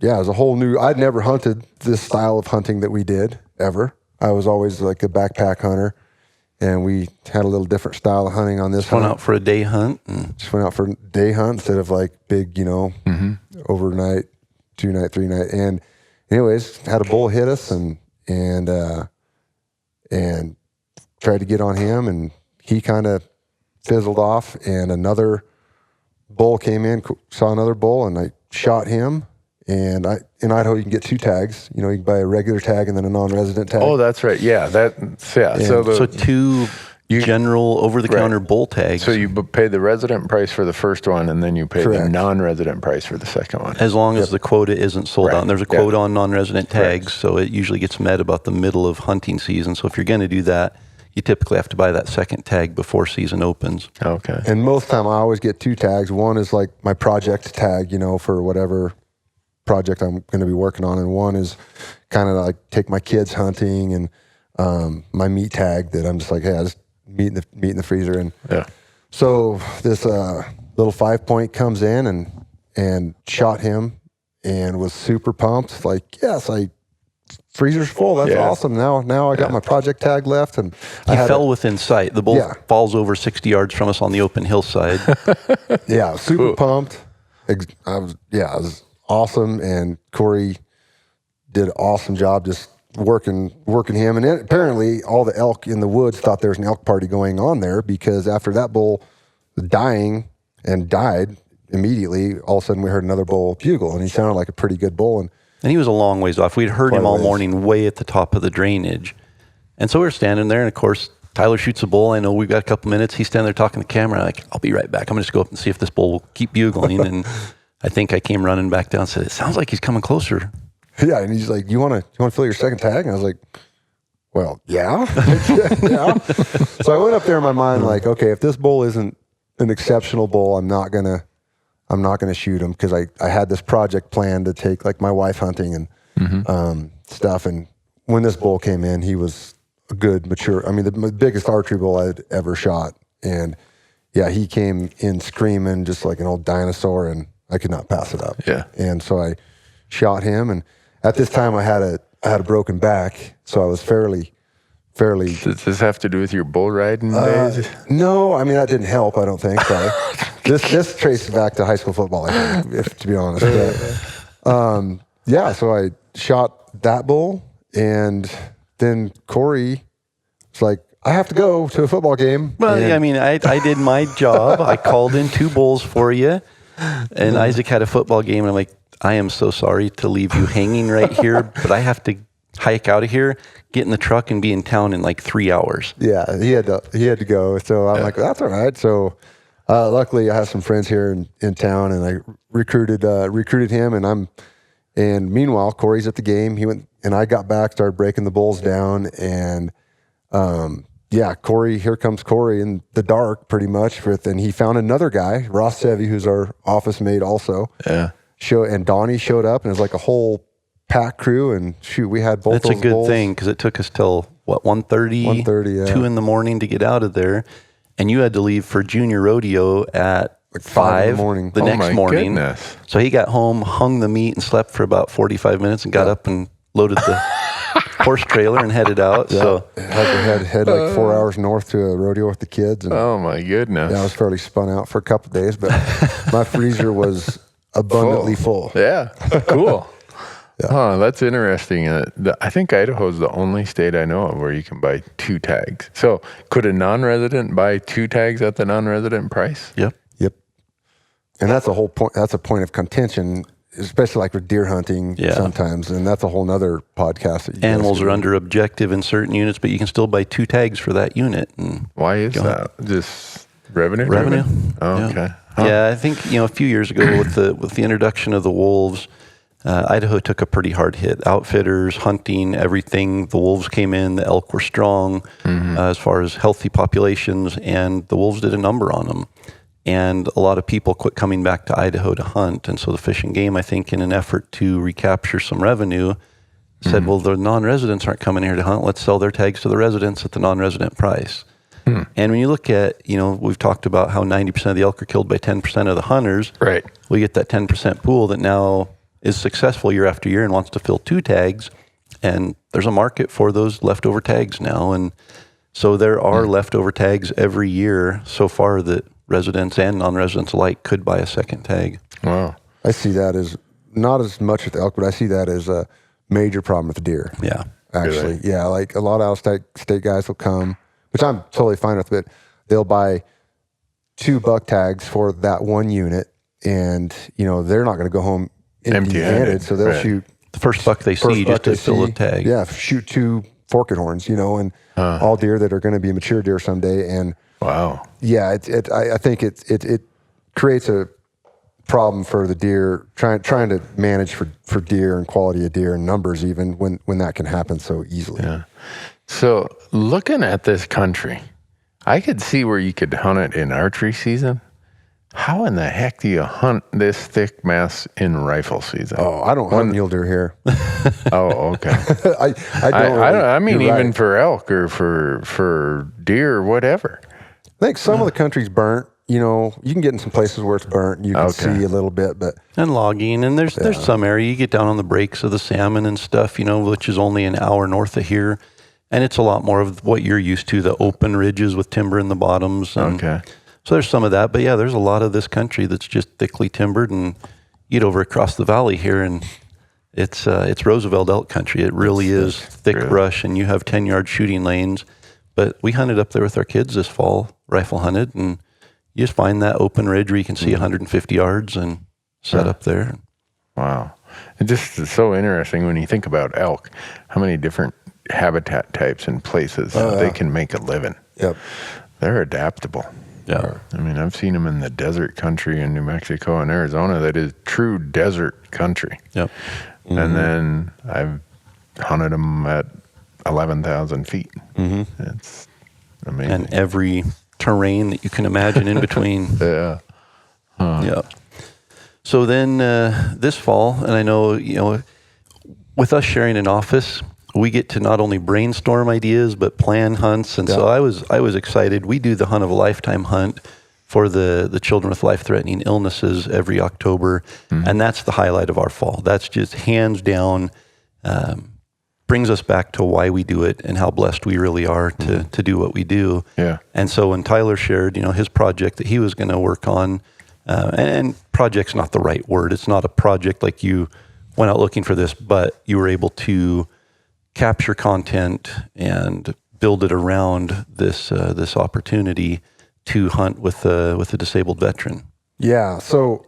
it was a whole new, I'd never hunted this style of hunting that we did ever. I was always like a backpack hunter, and we had a little different style of hunting on this hunt. Went out for a day hunt. Just went out for a day hunt instead of like big, overnight, 2-night, 3-night. And anyways, had a bull hit us and tried to get on him, and he kind of fizzled off, and another bull came in, saw another bull, and I shot him. And in Idaho, you can get 2 tags. You can buy a regular tag and then a non-resident tag. Oh, that's right. Yeah, So 2 general over-the-counter bull tags. So you pay the resident price for the first one, and then you pay the non-resident price for the second one. As long as the quota isn't sold out. And there's a quota on non-resident tags, so it usually gets met about the middle of hunting season. So if you're going to do that, you typically have to buy that second tag before season opens. Okay. And most of the time, I always get 2 tags. One is like my project tag, for whatever project I'm going to be working on, and one is kind of like take my kids hunting, and my meat tag that I'm just like, hey, I just meat in the freezer. And so this little 5-point comes in and shot him, and was super pumped. Like, yes, freezer's full. That's awesome. Now I got my project tag left, and he fell within sight. The bull falls over 60 yards from us on the open hillside. Super pumped. It was awesome, and Corey did an awesome job just working him. And apparently, all the elk in the woods thought there was an elk party going on there, because after that bull dying and died immediately, all of a sudden we heard another bull bugle, and he sounded like a pretty good bull. And he was a long ways off. We'd heard him all morning way at the top of the drainage. And so we were standing there, and of course, Tyler shoots a bull. I know we've got a couple minutes. He's standing there talking to the camera. Like, I'll be right back. I'm going to just go up and see if this bull will keep bugling. And I think I came running back down and said, it sounds like he's coming closer. Yeah, and he's like, you want to fill your second tag? And I was like, well, yeah. So I went up there in my mind like, okay, if this bull isn't an exceptional bull, I'm not gonna shoot him, because I had this project planned to take like my wife hunting and stuff. And when this bull came in, he was a good mature. The biggest archery bull I'd ever shot, and he came in screaming just like an old dinosaur, and I could not pass it up. Yeah, and so I shot him, and at this time I had a broken back, so I was fairly. Does this have to do with your bull riding days? No, that didn't help. I don't think. This traces back to high school football, I think, to be honest. But, so I shot that bull, and then Corey was like, I have to go to a football game. Well, I did my job. I called in 2 bulls for you, and Isaac had a football game, and I'm like, I am so sorry to leave you hanging right here, but I have to hike out of here, get in the truck, and be in town in like 3 hours. Yeah, he had to go. So I'm like, that's all right. So luckily I have some friends here in town, and I recruited him, and meanwhile Corey's at the game. He went, and I got back, started breaking the bulls down, and Here comes Corey in the dark pretty much and he found another guy, Ross Sevy, who's our office mate also. Yeah. And Donnie showed up and it was like a whole pack crew, and shoot, we had both That's those a good bulls. thing, because it took us till 1:30, 2 in the morning to get out of there, and you had to leave for junior rodeo at Like 5 in the morning. the next morning. Goodness. So he got home, hung the meat, and slept for about 45 minutes, and got up and loaded the horse trailer and headed out. So Had like 4 hours north to a rodeo with the kids, and Oh my goodness. I was fairly spun out for a couple of days, but my freezer was abundantly full. Yeah. Cool. Huh, that's interesting. I think Idaho is the only state I know of where you can buy 2 tags. So could a non-resident buy 2 tags at the non-resident price? Yep. And that's a whole point. That's a point of contention, especially like with deer hunting sometimes. And that's a whole nother podcast. That Animals are under objective in certain units, but you can still buy 2 tags for that unit. And Why is that? Just revenue? Revenue. Oh, Yeah. okay. Yeah, I think a few years ago with the introduction of the wolves, Idaho took a pretty hard hit. Outfitters, hunting, everything. The wolves came in. The elk were strong as far as healthy populations, and the wolves did a number on them. And a lot of people quit coming back to Idaho to hunt. And so the Fish and Game, I think, in an effort to recapture some revenue, said, well, the non-residents aren't coming here to hunt. Let's sell their tags to the residents at the non-resident price. And when you look at, we've talked about how 90% of the elk are killed by 10% of the hunters. Right. We get that 10% pool that now is successful year after year and wants to fill 2 tags. And there's a market for those leftover tags now. And so there are leftover tags every year so far that residents and non-residents alike could buy a second tag. Wow. I see that as not as much with elk, but I see that as a major problem with deer. Yeah. Actually. Really? Yeah. Like a lot of out-of-state guys will come, which I'm totally fine with, but they'll buy 2 buck tags for that one unit, and they're not going to go home empty-handed, so they'll shoot The first buck they see just to fill a tag. Yeah, shoot 2 forked horns, and all deer that are going to be mature deer someday. And wow. yeah, I think it creates a problem for the deer, trying to manage for deer and quality of deer and numbers, even when that can happen so easily. Yeah. So looking at this country, I could see where you could hunt it in archery season. How in the heck do you hunt this thick mess in rifle season? Oh, I don't hunt mule deer here. Oh, okay. I mean, you're even right. for elk or for deer or whatever. I think some of the country's burnt. You can get in some places where it's burnt and you can see a little bit, but And logging, and there's some area you get down on the breaks of the salmon and stuff, which is only an hour north of here, and it's a lot more of what you're used to, the open ridges with timber in the bottoms. And so there's some of that, but yeah, there's a lot of this country that's just thickly timbered, and you get over across the valley here, and it's Roosevelt elk country. It really is thick brush, and you have 10-yard shooting lanes. But we hunted up there with our kids this fall, rifle hunted, and you just find that open ridge where you can see 150 yards and set up there. Wow. It just is so interesting when you think about elk, how many different habitat types and places they can make a living. Yep. They're adaptable. Yeah. I mean, I've seen them in the desert country in New Mexico and Arizona that is true desert country. Yep. And then I've hunted them at 11,000 feet. It's amazing. And every terrain that you can imagine in between. Yeah. Yeah. So then this fall, and I know, with us sharing an office, we get to not only brainstorm ideas, but plan hunts. And so I was excited. We do the Hunt of a Lifetime hunt for the children with life-threatening illnesses every October. And that's the highlight of our fall. That's just hands down, brings us back to why we do it and how blessed we really are to do what we do. Yeah. And so when Tyler shared, his project that he was going to work on, and project's not the right word. It's not a project like you went out looking for this, but you were able to capture content and build it around this opportunity to hunt with a disabled veteran. Yeah. So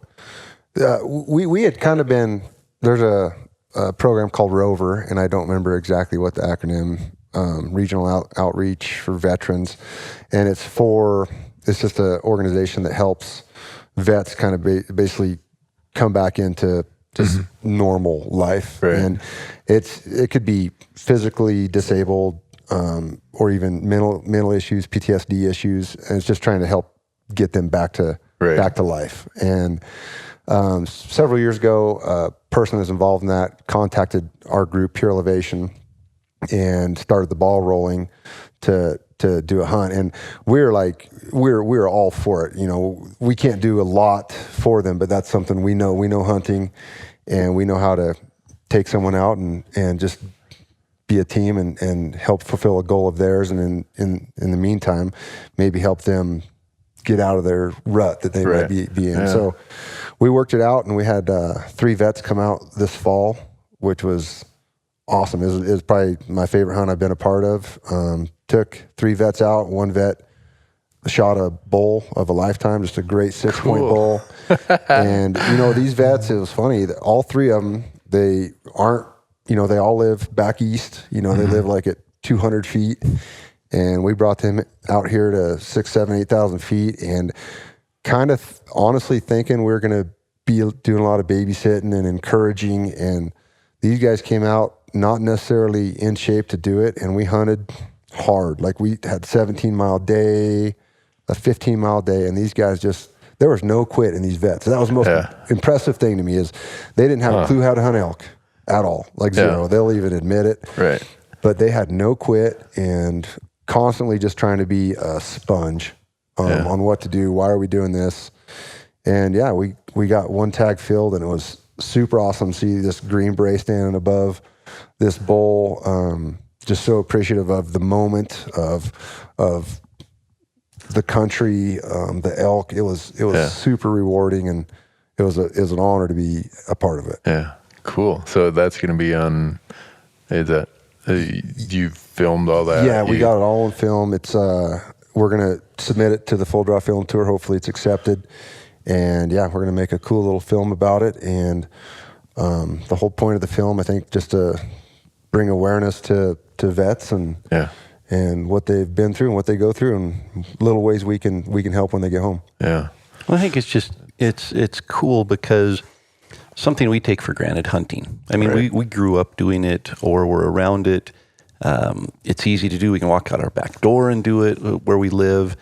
we had kind of been, there's a program called ROVER, and I don't remember exactly what the acronym, Regional Outreach for Veterans. And it's just an organization that helps vets kind of basically come back into just normal life. Right. And it could be physically disabled, or even mental issues, PTSD issues, and it's just trying to help get them back to life. And several years ago, a person that's involved in that contacted our group, Pure Elevation, and started the ball rolling to do a hunt. And we're all for it. We can't do a lot for them, but that's something we know. We know hunting, and we know how to take someone out and just be a team and help fulfill a goal of theirs. And in the meantime, maybe help them get out of their rut that they might be in. Yeah. So we worked it out, and we had 3 vets come out this fall, which was awesome. It was probably my favorite hunt I've been a part of. Took 3 vets out. 1 vet shot a bull of a lifetime, just a great 6-point bull. And, these vets, it was funny that all 3 of them, they aren't, they all live back east. They live like at 200 feet. And we brought them out here to 6,000, 7,000, 8,000 feet, and kind of honestly thinking we're going to be doing a lot of babysitting and encouraging. And these guys came out not necessarily in shape to do it, and we hunted hard. Like, we had 17-mile day, a 15-mile day, and these guys there was no quit in these vets. So that was the most impressive thing to me, is they didn't have a clue how to hunt elk at all, like zero. They'll even admit it. Right. But they had no quit and constantly just trying to be a sponge on what to do. Why are we doing this? And we got 1 tag filled, and it was super awesome to see this green bray standing above this bull. Just so appreciative of the moment of the country, the elk. It was super rewarding, and it was an honor to be a part of it. Yeah, cool. So that's going to be on. Is that you filmed all that? Yeah, we got it all on film. It's we're going to submit it to the Full Draw Film Tour. Hopefully, it's accepted. And we're going to make a cool little film about it. And the whole point of the film, I think, just to bring awareness to vets and what they've been through and what they go through, and little ways we can help when they get home. Yeah. Well, I think it's cool because something we take for granted, hunting. I mean, we grew up doing it, or we're around it. It's easy to do. We can walk out our back door and do it where we live.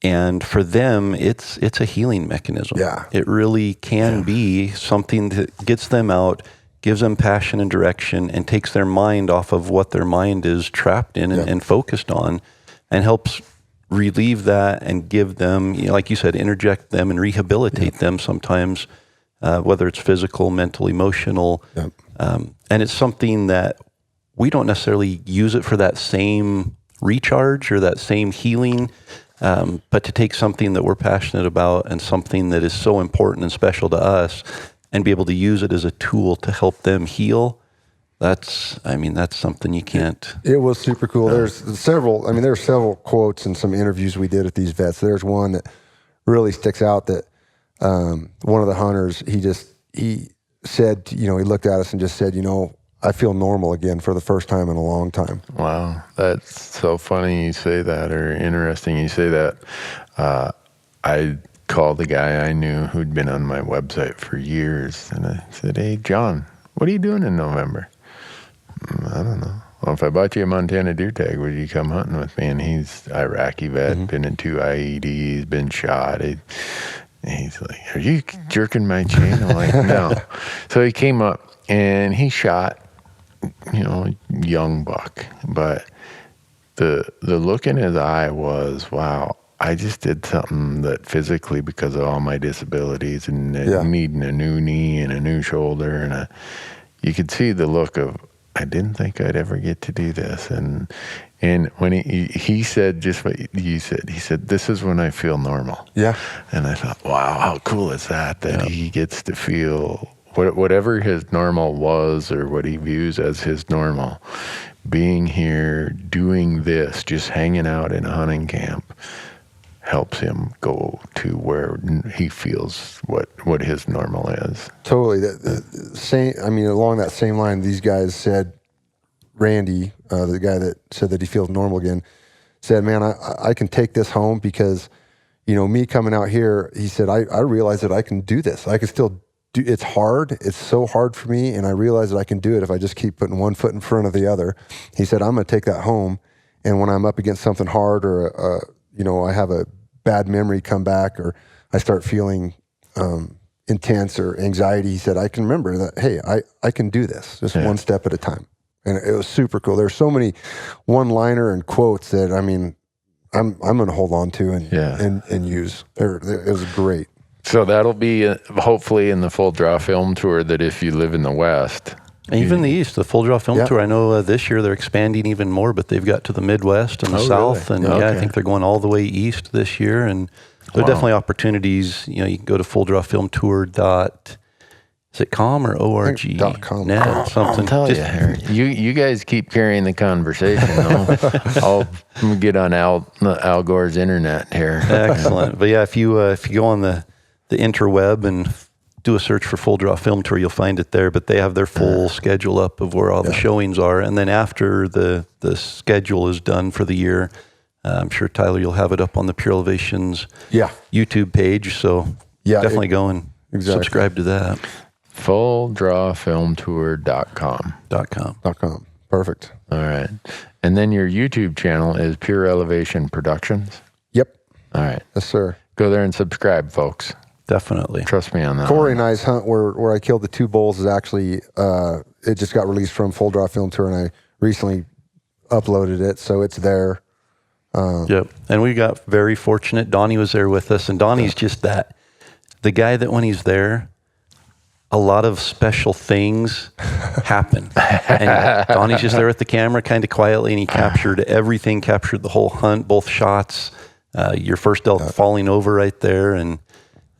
And for them, it's a healing mechanism. Yeah. It really can be something that gets them out, gives them passion and direction, and takes their mind off of what their mind is trapped in and focused on, and helps relieve that and give them, like you said, interject them and rehabilitate them sometimes, whether it's physical, mental, emotional. Yep. And it's something that we don't necessarily use it for that same recharge or that same healing, but to take something that we're passionate about and something that is so important and special to us, and be able to use it as a tool to help them heal. That's something you can't. It was super cool. There's several quotes and some interviews we did at these vets. There's one that really sticks out that one of the hunters, he said, he looked at us and just said, I feel normal again for the first time in a long time. Wow. That's so funny you say that, or interesting you say that. I called the guy I knew who'd been on my website for years, and I said, "Hey, John, what are you doing in November?" "I don't know." "Well, if I bought you a Montana deer tag, would you come hunting with me?" And he's Iraqi vet, been in 2 IEDs, been shot. He's like, "Are you jerking my chain?" I'm like, "No." So he came up and he shot, young buck, but the look in his eye was, wow, I just did something that physically, because of all my disabilities and needing a new knee and a new shoulder, and you could see the look of, I didn't think I'd ever get to do this. And when he said just what you said, he said, "This is when I feel normal." Yeah. And I thought, wow, how cool is that he gets to feel whatever his normal was, or what he views as his normal, being here, doing this, just hanging out in a hunting camp, helps him go to where he feels what his normal is. Totally. Along that same line, these guys said, Randy, the guy that said that he feels normal again, said, "Man, I can take this home because, me coming out here," he said, I realize that I can do this. I can still do, it's hard. It's so hard for me. And I realize that I can do it if I just keep putting one foot in front of the other. He said, "I'm going to take that home And when I'm up against something hard or, I have a bad memory come back or I start feeling intense or anxiety, he said, I can remember that, hey, I can do this just one step at a time. And it was super cool. There's so many one-liner and quotes that, I mean, I'm going to hold on to and use. It was great. So that'll be hopefully in the full draw film tour that if you live in the West. Even the East, the full draw film tour, I know this year they're expanding even more, but they've got to the Midwest and the South. Really? And I think they're going all the way east this year. And there are definitely opportunities. You can go to fulldrawfilmtour.com or org? .com. Net, something. I'll tell you, Harry, you guys keep carrying the conversation. I'll get on Al Gore's internet here. Excellent. But yeah, if you go on the interweb and do a search for Full Draw Film Tour, you'll find it there. But they have their full schedule up of where all the showings are. And then after the schedule is done for the year, I'm sure, Tyler, you'll have it up on the Pure Elevations YouTube page. So definitely go and subscribe to that. fulldrawfilmtour.com. Perfect. All right. And then your YouTube channel is Pure Elevation Productions? Yep. All right. Yes, sir. Go there and subscribe, folks. Definitely. Trust me on that. Corey and I's hunt where I killed the 2 bulls is actually, it just got released from Full Draw Film Tour, and I recently uploaded it, so it's there. Yep. And we got very fortunate. Donnie was there with us, and Donnie's just the guy that when he's there, a lot of special things happen. And Donnie's just there with the camera kind of quietly, and he captured everything, captured the whole hunt, both shots, your first elk falling over right there. And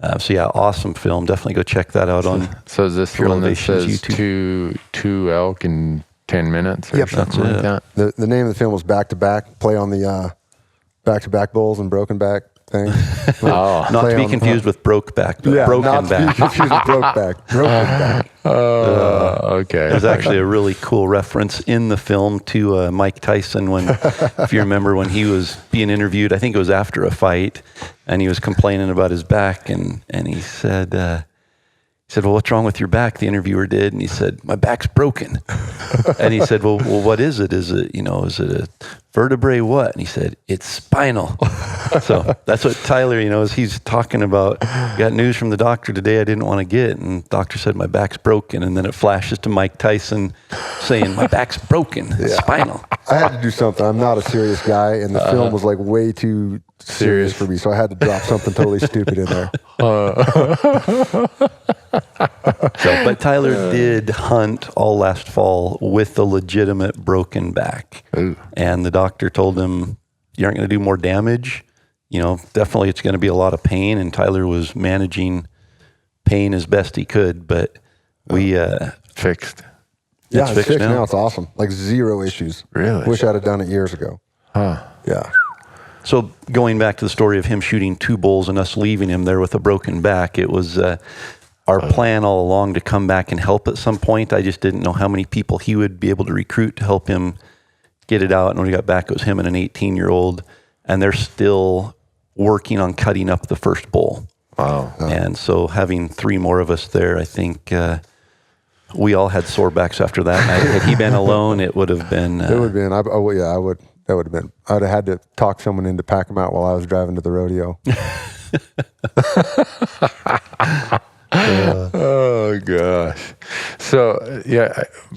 awesome film. Definitely go check that out on So is this the one that says YouTube. two elk in 10 minutes or something like that? The name of the film was Back to Back, play on the back-to-back bulls and broken back thing. Not to be confused with broke back, but broken back. Not to be confused with broke back. Broken back. Okay. There's actually a really cool reference in the film to Mike Tyson when, if you remember, when he was being interviewed, I think it was after a fight, and he was complaining about his back, and he said, well, what's wrong with your back? The interviewer did, and he said, my back's broken. And he said, well, what is it? Is it a vertebrae what? And he said, it's spinal. So that's what Tyler, as he's talking about, got news from the doctor today I didn't want to get, and the doctor said my back's broken, and then it flashes to Mike Tyson saying my back's broken, spinal. I had to do something. I'm not a serious guy, and the film was like way too serious for me, so I had to drop something totally stupid in there. But Tyler did hunt all last fall with a legitimate broken back. Ooh. And the doctor told him, you aren't going to do more damage. Definitely it's going to be a lot of pain. And Tyler was managing pain as best he could, but we fixed. Yeah, it's fixed now. It's awesome. Like 0 issues. Really? Wish I'd have done it years ago. Huh. Yeah. So going back to the story of him shooting 2 bulls and us leaving him there with a broken back, it was our plan all along to come back and help at some point. I just didn't know how many people he would be able to recruit to help him get it out. And when we got back, it was him and an 18-year-old, and they're still working on cutting up the first bull. Wow. And so having 3 more of us there, I think we all had sore backs after that night. Had he been alone, it would have been... it would have been. I would. That would have been. I'd have had to talk someone in to pack him out while I was driving to the rodeo. Oh gosh. So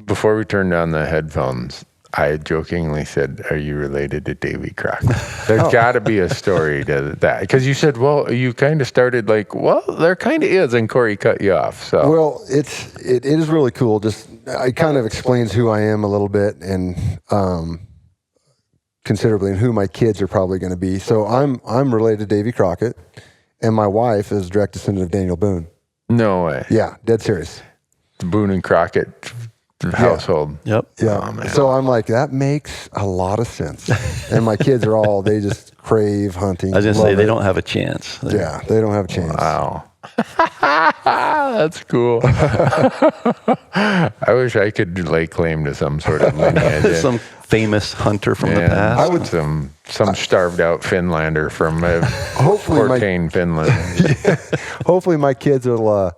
before we turned down the headphones, I jokingly said, are you related to Davy Crockett? There's got to be a story to that. Because you said, well, you kind of started like, well, there kind of is, and Corey cut you off. So well, it is really cool. Just it kind of explains who I am a little bit, and considerably, and who my kids are probably going to be. So I'm related to Davy Crockett, and my wife is direct descendant of Daniel Boone. No way. Yeah, dead serious. The Boone and Crockett household. Yep. Yeah. Oh, man. So I'm like, that makes a lot of sense. And my kids are they just crave hunting. I was going to say, they don't have a chance. Yeah, they don't have a chance. Wow. That's cool. I wish I could lay claim to some sort of lineage. Some famous hunter from the past. I would some starved out Finlander from Orkane, Finland. Hopefully my kids will,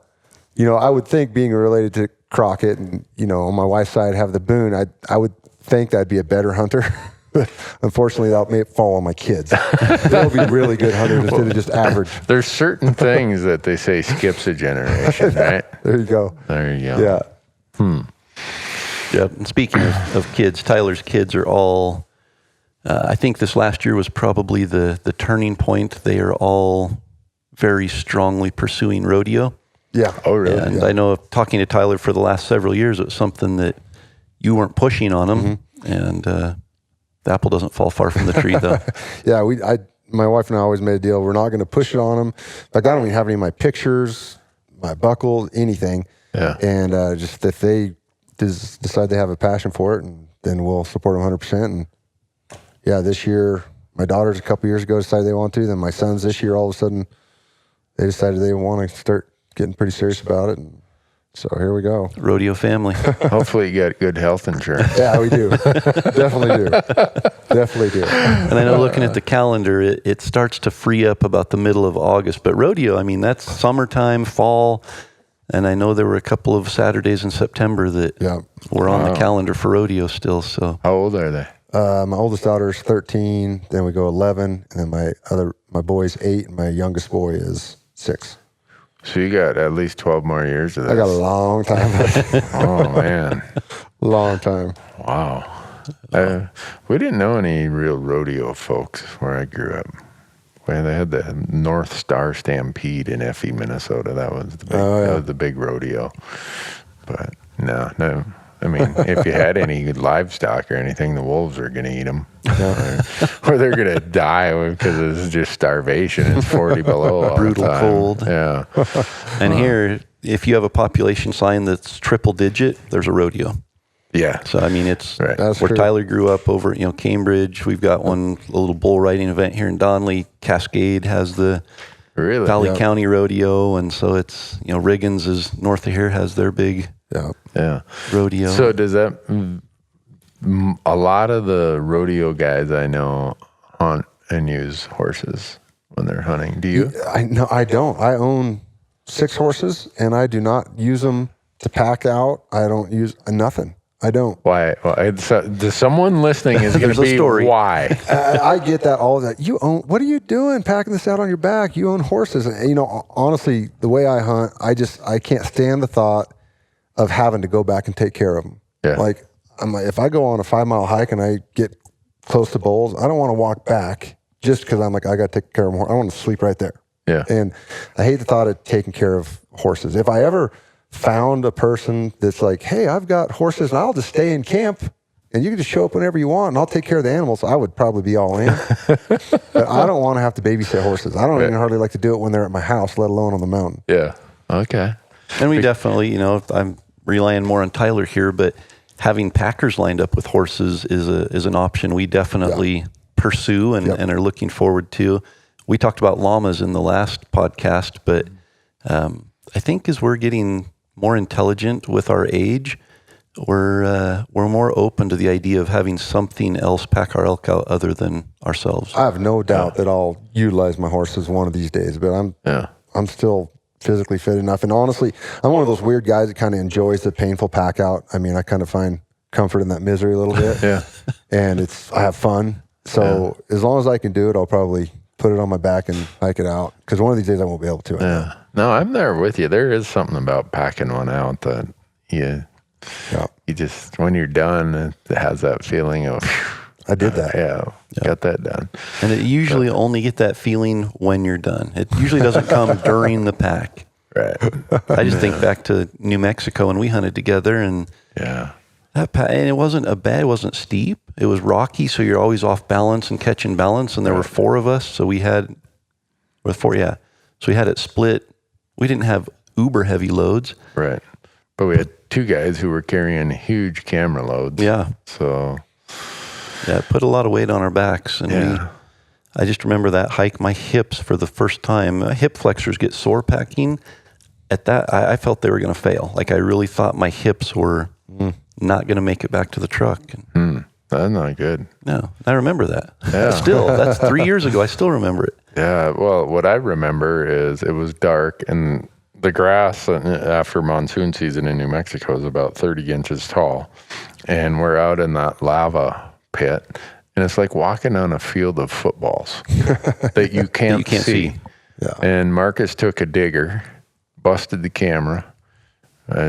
I would think being related to Crockett and, on my wife's side have the Boone, I would think that'd be a better hunter. Unfortunately, that may fall on my kids. They'll be really good hunters instead of just average. There's certain things that they say skips a generation, right? There you go. There you go. Yeah. Yep. And speaking of kids, Tyler's kids are all, I think this last year was probably the turning point. They are all very strongly pursuing rodeo. Yeah. Oh, really? And I know talking to Tyler for the last several years, it was something that you weren't pushing on him. And the apple doesn't fall far from the tree, though. Yeah, my wife and I always made a deal. We're not going to push it on them. In fact, I don't even have any of my pictures, my buckle, anything. Yeah. And just if they decide they have a passion for it, and then we'll support them 100%. And yeah, this year, my daughters a couple years ago decided they want to. Then my sons this year, all of a sudden, they decided they want to start getting pretty serious about it. And so here we go. Rodeo family. Hopefully you got good health insurance. Yeah, we do. Definitely do. Definitely do. And I know looking at the calendar, it starts to free up about the middle of August. But rodeo, I mean, that's summertime, fall. And I know there were a couple of Saturdays in September that were on the calendar for rodeo still. So How old are they? My oldest daughter is 13. Then we go 11, and then my boy's 8, and my youngest boy is 6. So you got at least 12 more years of this. I got a long time. Oh, man. Long time. Wow. We didn't know any real rodeo folks where I grew up. Well, they had the North Star Stampede in Effie, Minnesota. That was the big rodeo. But no. I mean, if you had any livestock or anything, the wolves are going to eat them. Or they're going to die because it's just starvation. It's 40 below all brutal the time. cold. Yeah. And here, if you have a population sign that's triple digit, there's a rodeo. Yeah. So, I mean, it's That's where true. Tyler grew up over, Cambridge. We've got a little bull riding event here in Donley. Cascade has the Really? Valley County Rodeo. And so it's, Riggins is north of here, has their big Yeah. rodeo. So does that, a lot of the rodeo guys I know hunt and use horses when they're hunting. Do you? No, I don't. I own 6 horses, and I do not use them to pack out. I don't use nothing. I don't. Why? Someone listening is going to be story. Why? I get that all the time. You own, what are you doing packing this out on your back? You own horses. And, honestly, the way I hunt, I can't stand the thought of having to go back and take care of them. Yeah. Like, if I go on a 5-mile hike and I get close to bulls, I don't want to walk back just because I'm like, I got to take care of them. I want to sleep right there. Yeah. And I hate the thought of taking care of horses. If I ever found a person that's like, hey, I've got horses and I'll just stay in camp and you can just show up whenever you want and I'll take care of the animals, I would probably be all in. But I don't want to have to babysit horses. I don't even hardly like to do it when they're at my house, let alone on the mountain. Yeah. Okay. And we definitely, I'm relying more on Tyler here, but having packers lined up with horses is an option we definitely pursue and are looking forward to. We talked about llamas in the last podcast, but I think as we're getting more intelligent with our age, we're more open to the idea of having something else pack our elk out other than ourselves. I have no doubt that I'll utilize my horses one of these days, but I'm still physically fit enough. And honestly, I'm one of those weird guys that kind of enjoys the painful pack out. I mean, I kind of find comfort in that misery a little bit. And I have fun. So as long as I can do it, I'll probably put it on my back and hike it out. Because one of these days I won't be able to. Yeah. No, I'm there with you. There is something about packing one out that you just, when you're done, it has that feeling of, I did that. Got that done. And it usually only get that feeling when you're done. It usually doesn't come during the pack. Right. I just think back to New Mexico when we hunted together, and that and it wasn't steep. It was rocky, so you're always off balance and catching balance. And there were 4 of us, so we had it split. We didn't have uber heavy loads, Right. But we had 2 guys who were carrying huge camera loads. Yeah. So it put a lot of weight on our backs, and I just remember that hike. My hips, for the first time, hip flexors get sore packing. At that, I felt they were going to fail. Like, I really thought my hips were not going to make it back to the truck. that's not good. No, I remember that. Yeah. Still, that's 3 years ago. I still remember it. Yeah. Well, what I remember is it was dark and the grass after monsoon season in New Mexico is about 30 inches tall. And we're out in that lava pit and it's like walking on a field of footballs that you can't see. Yeah. And Marcus took a digger, busted the camera,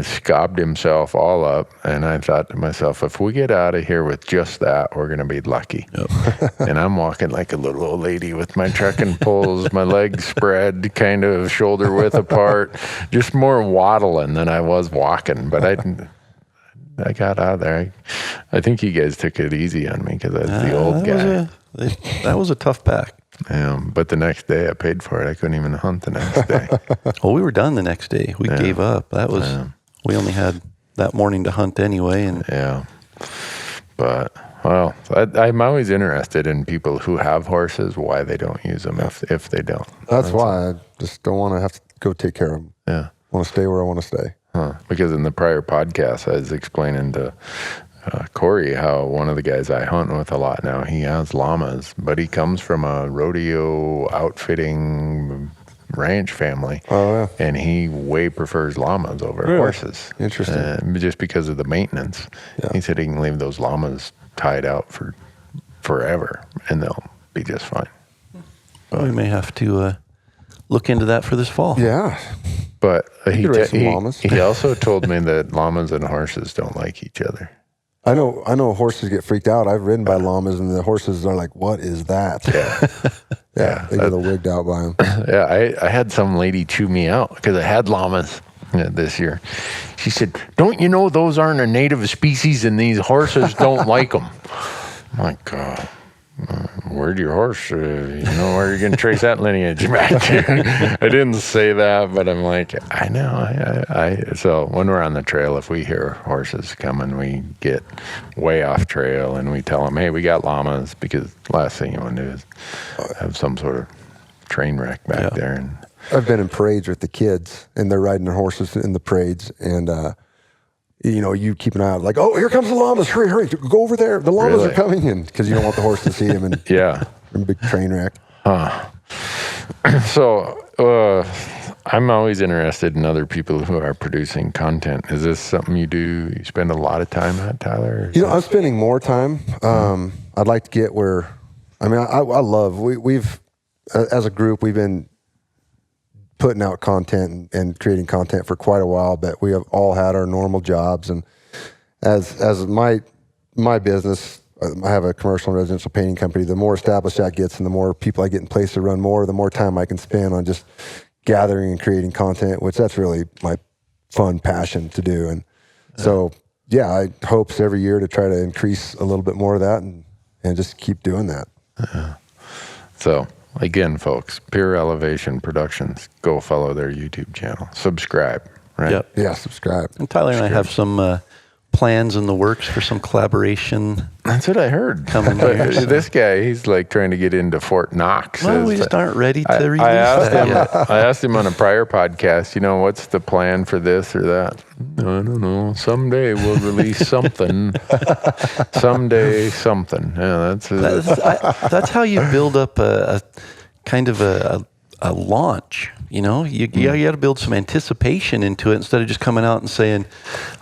scobbed himself all up, and I thought to myself, if we get out of here with just that, we're going to be lucky. Yep. And I'm walking like a little old lady with my trekking poles, my legs spread, kind of shoulder width apart, just more waddling than I was walking. But I got out of there. I think you guys took it easy on me because I was the old guy. That was a tough pack. But the next day I paid for it. I couldn't even hunt the next day. Well, we were done the next day. We gave up. That was we only had that morning to hunt anyway. And but well, I'm always interested in people who have horses, why they don't use them if they don't. That's why I just don't want to have to go take care of them. Yeah, I want to stay where I want to stay. Because in the prior podcast, I was explaining to Corey how one of the guys I hunt with a lot now, he has llamas, but he comes from a rodeo outfitting ranch family. Oh, yeah. And he way prefers llamas over horses. Interesting. Just because of the maintenance. Yeah. He said he can leave those llamas tied out for forever, and they'll be just fine. But we may have to look into that for this fall. Yeah. But he also told me that llamas and horses don't like each other. I know horses get freaked out. I've ridden by llamas, and the horses are like, "What is that?" Yeah, they get a wigged out by them. Yeah, I had some lady chew me out because I had llamas this year. She said, "Don't you know those aren't a native species, and these horses don't like them?" I'm like, God. Where'd your horse, where are you going to trace that lineage back to? I didn't say that, but I'm like, I know. So when we're on the trail, if we hear horses coming, we get way off trail and we tell them, hey, we got llamas, because last thing you want to do is have some sort of train wreck back there. And I've been in parades with the kids, and they're riding their horses in the parades, and you keep an eye out, like, oh, here comes the llamas, hurry, go over there. The llamas are coming in, because you don't want the horse to see them, and a big train wreck. So I'm always interested in other people who are producing content. Is this something you do? You spend a lot of time at, Tyler? I'm spending more time. I'd like to get where, I love, we've, as a group, we've been putting out content and creating content for quite a while, but we have all had our normal jobs. And as my business, I have a commercial and residential painting company. The more established that gets and the more people I get in place to run more, the more time I can spend on just gathering and creating content, which that's really my fun passion to do. And so, I hopes every year to try to increase a little bit more of that and just keep doing that. So again, folks, Pure Elevation Productions, go follow their YouTube channel. Subscribe, right? Yep. Yeah, subscribe. And Tyler and I have some plans in the works for some collaboration. That's what I heard. Coming here, This guy, he's like trying to get into Fort Knox. Well, we just aren't ready to release that yet. I asked him on a prior podcast, what's the plan for this or that? I don't know. Someday we'll release something. Someday something. Yeah, that's how you build up a kind of a launch. You got to build some anticipation into it instead of just coming out and saying,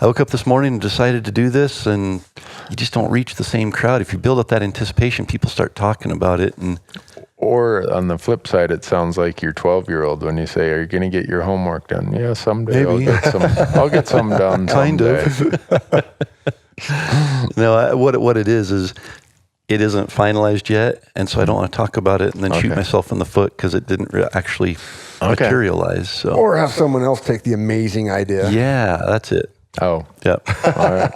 I woke up this morning and decided to do this, and you just don't reach the same crowd. If you build up that anticipation, people start talking about it. Or on the flip side, it sounds like your 12-year-old when you say, are you going to get your homework done? Yeah, someday. Maybe. I'll get some done kind someday. Of. No, what it is it isn't finalized yet, and so I don't want to talk about it and then shoot myself in the foot because it didn't actually materialize. So. Or have someone else take the amazing idea. Yeah, that's it. Oh. Yep. All right.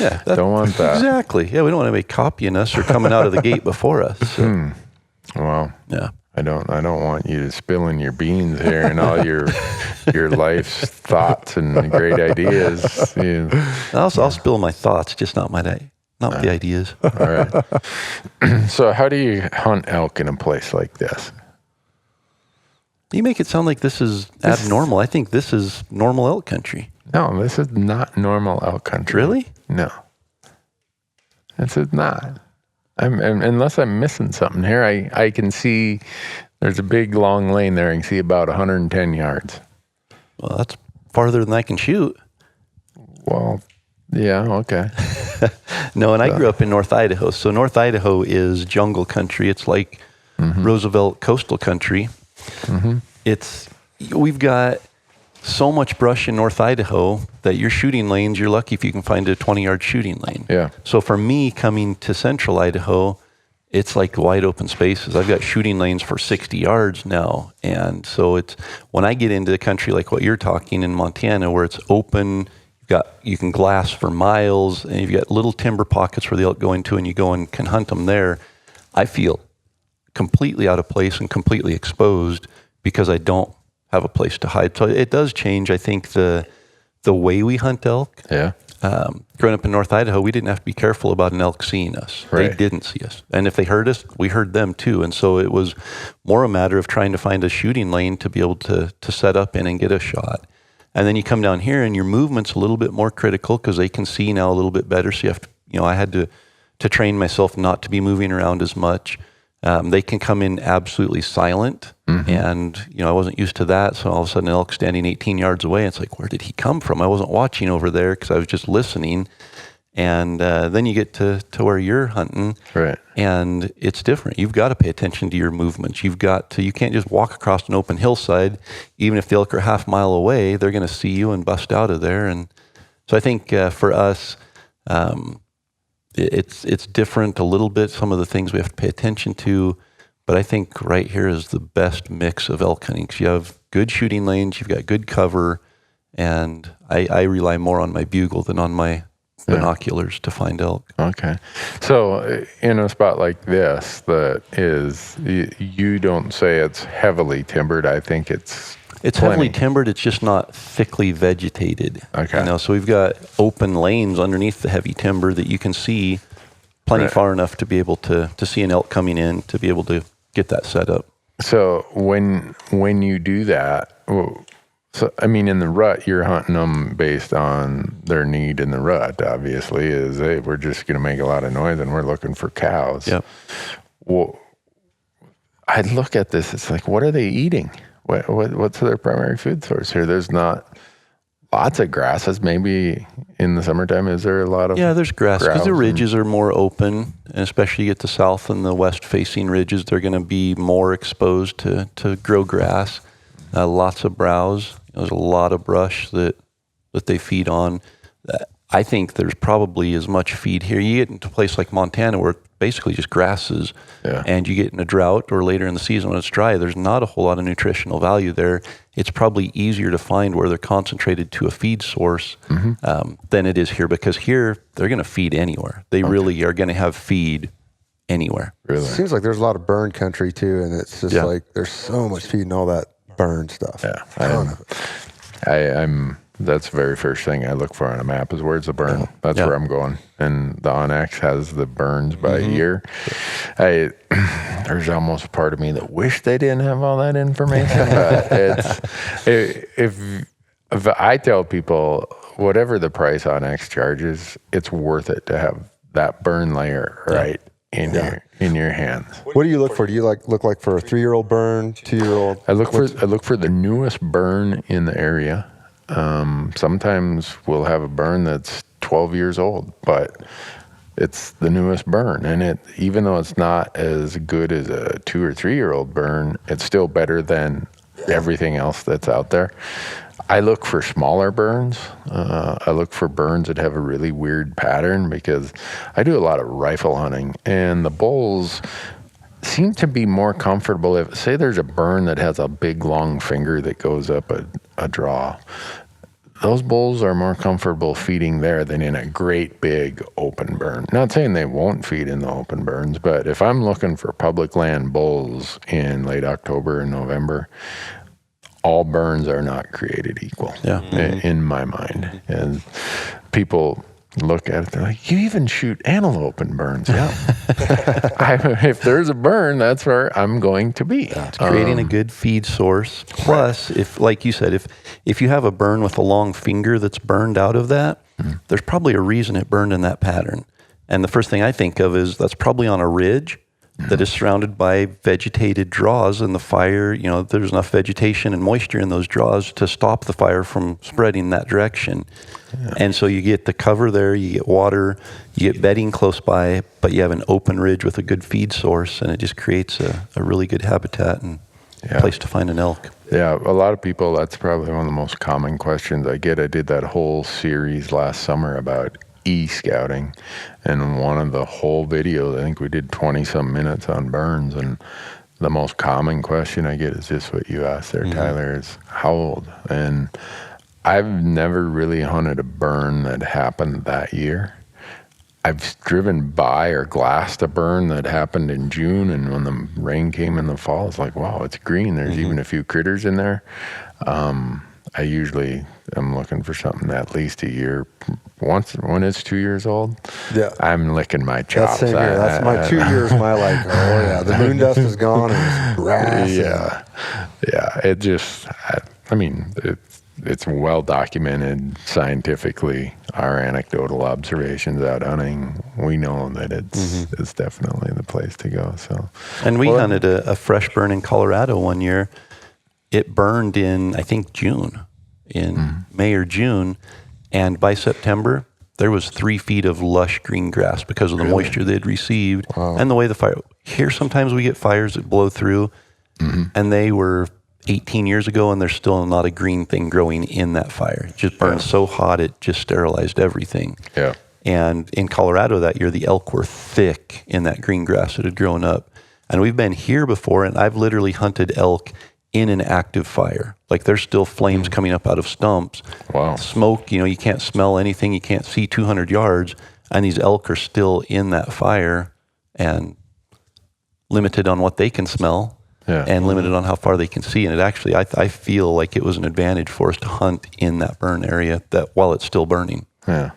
Yeah. Don't want that. Exactly. Yeah, we don't want anybody copying us or coming out of the gate before us. So. Well, yeah. I don't want you to spilling your beans here and all your life's thoughts and great ideas. I'll spill my thoughts, just not the ideas. All right. So how do you hunt elk in a place like this? You make it sound like this is abnormal. I think this is normal elk country. No, this is not normal elk country. Really? No. This is not. Unless I'm missing something here, I can see there's a big long lane there. I can see about 110 yards. Well, that's farther than I can shoot. Well, Yeah, okay. No, and I grew up in North Idaho. So North Idaho is jungle country. It's like Roosevelt coastal country. We've got so much brush in North Idaho that your shooting lanes, you're lucky if you can find a 20-yard shooting lane. Yeah. So for me, coming to central Idaho, it's like wide open spaces. I've got shooting lanes for 60 yards now. And so it's when I get into the country like what you're talking in Montana, where it's open, you can glass for miles, and you've got little timber pockets where the elk go into, and you go and can hunt them there. I feel completely out of place and completely exposed because I don't have a place to hide. So it does change, I think, the way we hunt elk. Yeah. Growing up in North Idaho, we didn't have to be careful about an elk seeing us. Right. They didn't see us. And if they heard us, we heard them too. And so it was more a matter of trying to find a shooting lane to be able to set up in and get a shot. And then you come down here and your movement's a little bit more critical because they can see now a little bit better. So you have to, I had to train myself not to be moving around as much. They can come in absolutely silent. And, I wasn't used to that. So all of a sudden an elk standing 18 yards away, it's like, where did he come from? I wasn't watching over there because I was just listening. And then you get to where you're hunting. Right. And it's different. You've got to pay attention to your movements. You can't just walk across an open hillside. Even if the elk are half mile away, they're going to see you and bust out of there. And so I think for us, it's different a little bit, some of the things we have to pay attention to. But I think right here is the best mix of elk hunting because you have good shooting lanes, you've got good cover, and I rely more on my bugle than on my binoculars to find elk. Okay. So in a spot like this that is, you don't say it's heavily timbered. I think it's heavily timbered. It's just not thickly vegetated. Okay. So we've got open lanes underneath the heavy timber that you can see plenty far enough to be able to see an elk coming in, to be able to get that set up. So when you do that, in the rut, you're hunting them based on their need in the rut, obviously, is, hey, we're just going to make a lot of noise and we're looking for cows. Yep. Well, I look at this, it's like, what are they eating? What's their primary food source here? There's not lots of grasses. Maybe in the summertime, is there a lot of... Yeah, there's grass because the ridges are more open, and especially you get the south and the west-facing ridges, they're going to be more exposed to grow grass. Lots of browse. There's a lot of brush that they feed on. I think there's probably as much feed here. You get into a place like Montana where it's basically just grasses, and you get in a drought or later in the season when it's dry, there's not a whole lot of nutritional value there. It's probably easier to find where they're concentrated to a feed source than it is here, because here they're going to feed anywhere. They really are going to have feed anywhere. Really? It seems like there's a lot of burn country too, and it's just like there's so much feed and all that burn stuff. Yeah, that's the very first thing I look for on a map is where's the burn. That's where I'm going. And the Onyx has the burns by year. There's almost a part of me that wish they didn't have all that information. But if I tell people whatever the price Onyx charges, it's worth it to have that burn layer in your hands. What do you look for? Do you look like for a 3-year-old burn, 2-year-old? I look for the newest burn in the area. Sometimes we'll have a burn that's 12 years old, but it's the newest burn. And even though it's not as good as a 2 or 3-year-old burn, it's still better than everything else that's out there. I look for smaller burns. I look for burns that have a really weird pattern because I do a lot of rifle hunting, and the bulls seem to be more comfortable if, say, there's a burn that has a big long finger that goes up a draw. Those bulls are more comfortable feeding there than in a great big open burn. Not saying they won't feed in the open burns, but if I'm looking for public land bulls in late October and November, all burns are not created equal in my mind. And people look at it, they're like, you even shoot antelope in burns. Yeah. If there's a burn, that's where I'm going to be. It's creating a good feed source. Plus, if, like you said, if you have a burn with a long finger that's burned out of that, there's probably a reason it burned in that pattern. And the first thing I think of is that's probably on a ridge. that is surrounded by vegetated draws, and the fire, there's enough vegetation and moisture in those draws to stop the fire from spreading that direction. Yeah. And so you get the cover there, you get water, you get bedding close by, but you have an open ridge with a good feed source, and it just creates a really good habitat and place to find an elk. Yeah, a lot of people, that's probably one of the most common questions I get. I did that whole series last summer about e-scouting, and one of the whole videos, I think we did 20-some minutes on burns, and the most common question I get is just what you asked there, Tyler, is how old? And I've never really hunted a burn that happened that year. I've driven by or glassed a burn that happened in June, and when the rain came in the fall, it's like, wow, it's green. There's even a few critters in there. I usually am looking for something at least a year. Once when it's 2 years old, I'm licking my chops. That's same here. That's my 2 years. My the moon dust is gone and it's grass. Yeah. It just, it's well documented scientifically. Our anecdotal observations out hunting, we know that it's definitely the place to go. So, and we hunted a fresh burn in Colorado one year. It burned in, I think, May or June, and by September, there was 3 feet of lush green grass because of the moisture they'd received and the way the fire. Here, sometimes we get fires that blow through, and they were 18 years ago, and there's still not a green thing growing in that fire. It just burned so hot, it just sterilized everything. Yeah. And in Colorado that year, the elk were thick in that green grass that had grown up. And we've been here before, and I've literally hunted elk in an active fire. Like there's still flames coming up out of stumps. Wow. Smoke, you can't smell anything. You can't see 200 yards. And these elk are still in that fire and limited on what they can smell and limited on how far they can see. And it actually, I feel like it was an advantage for us to hunt in that burn area while it's still burning. Yeah.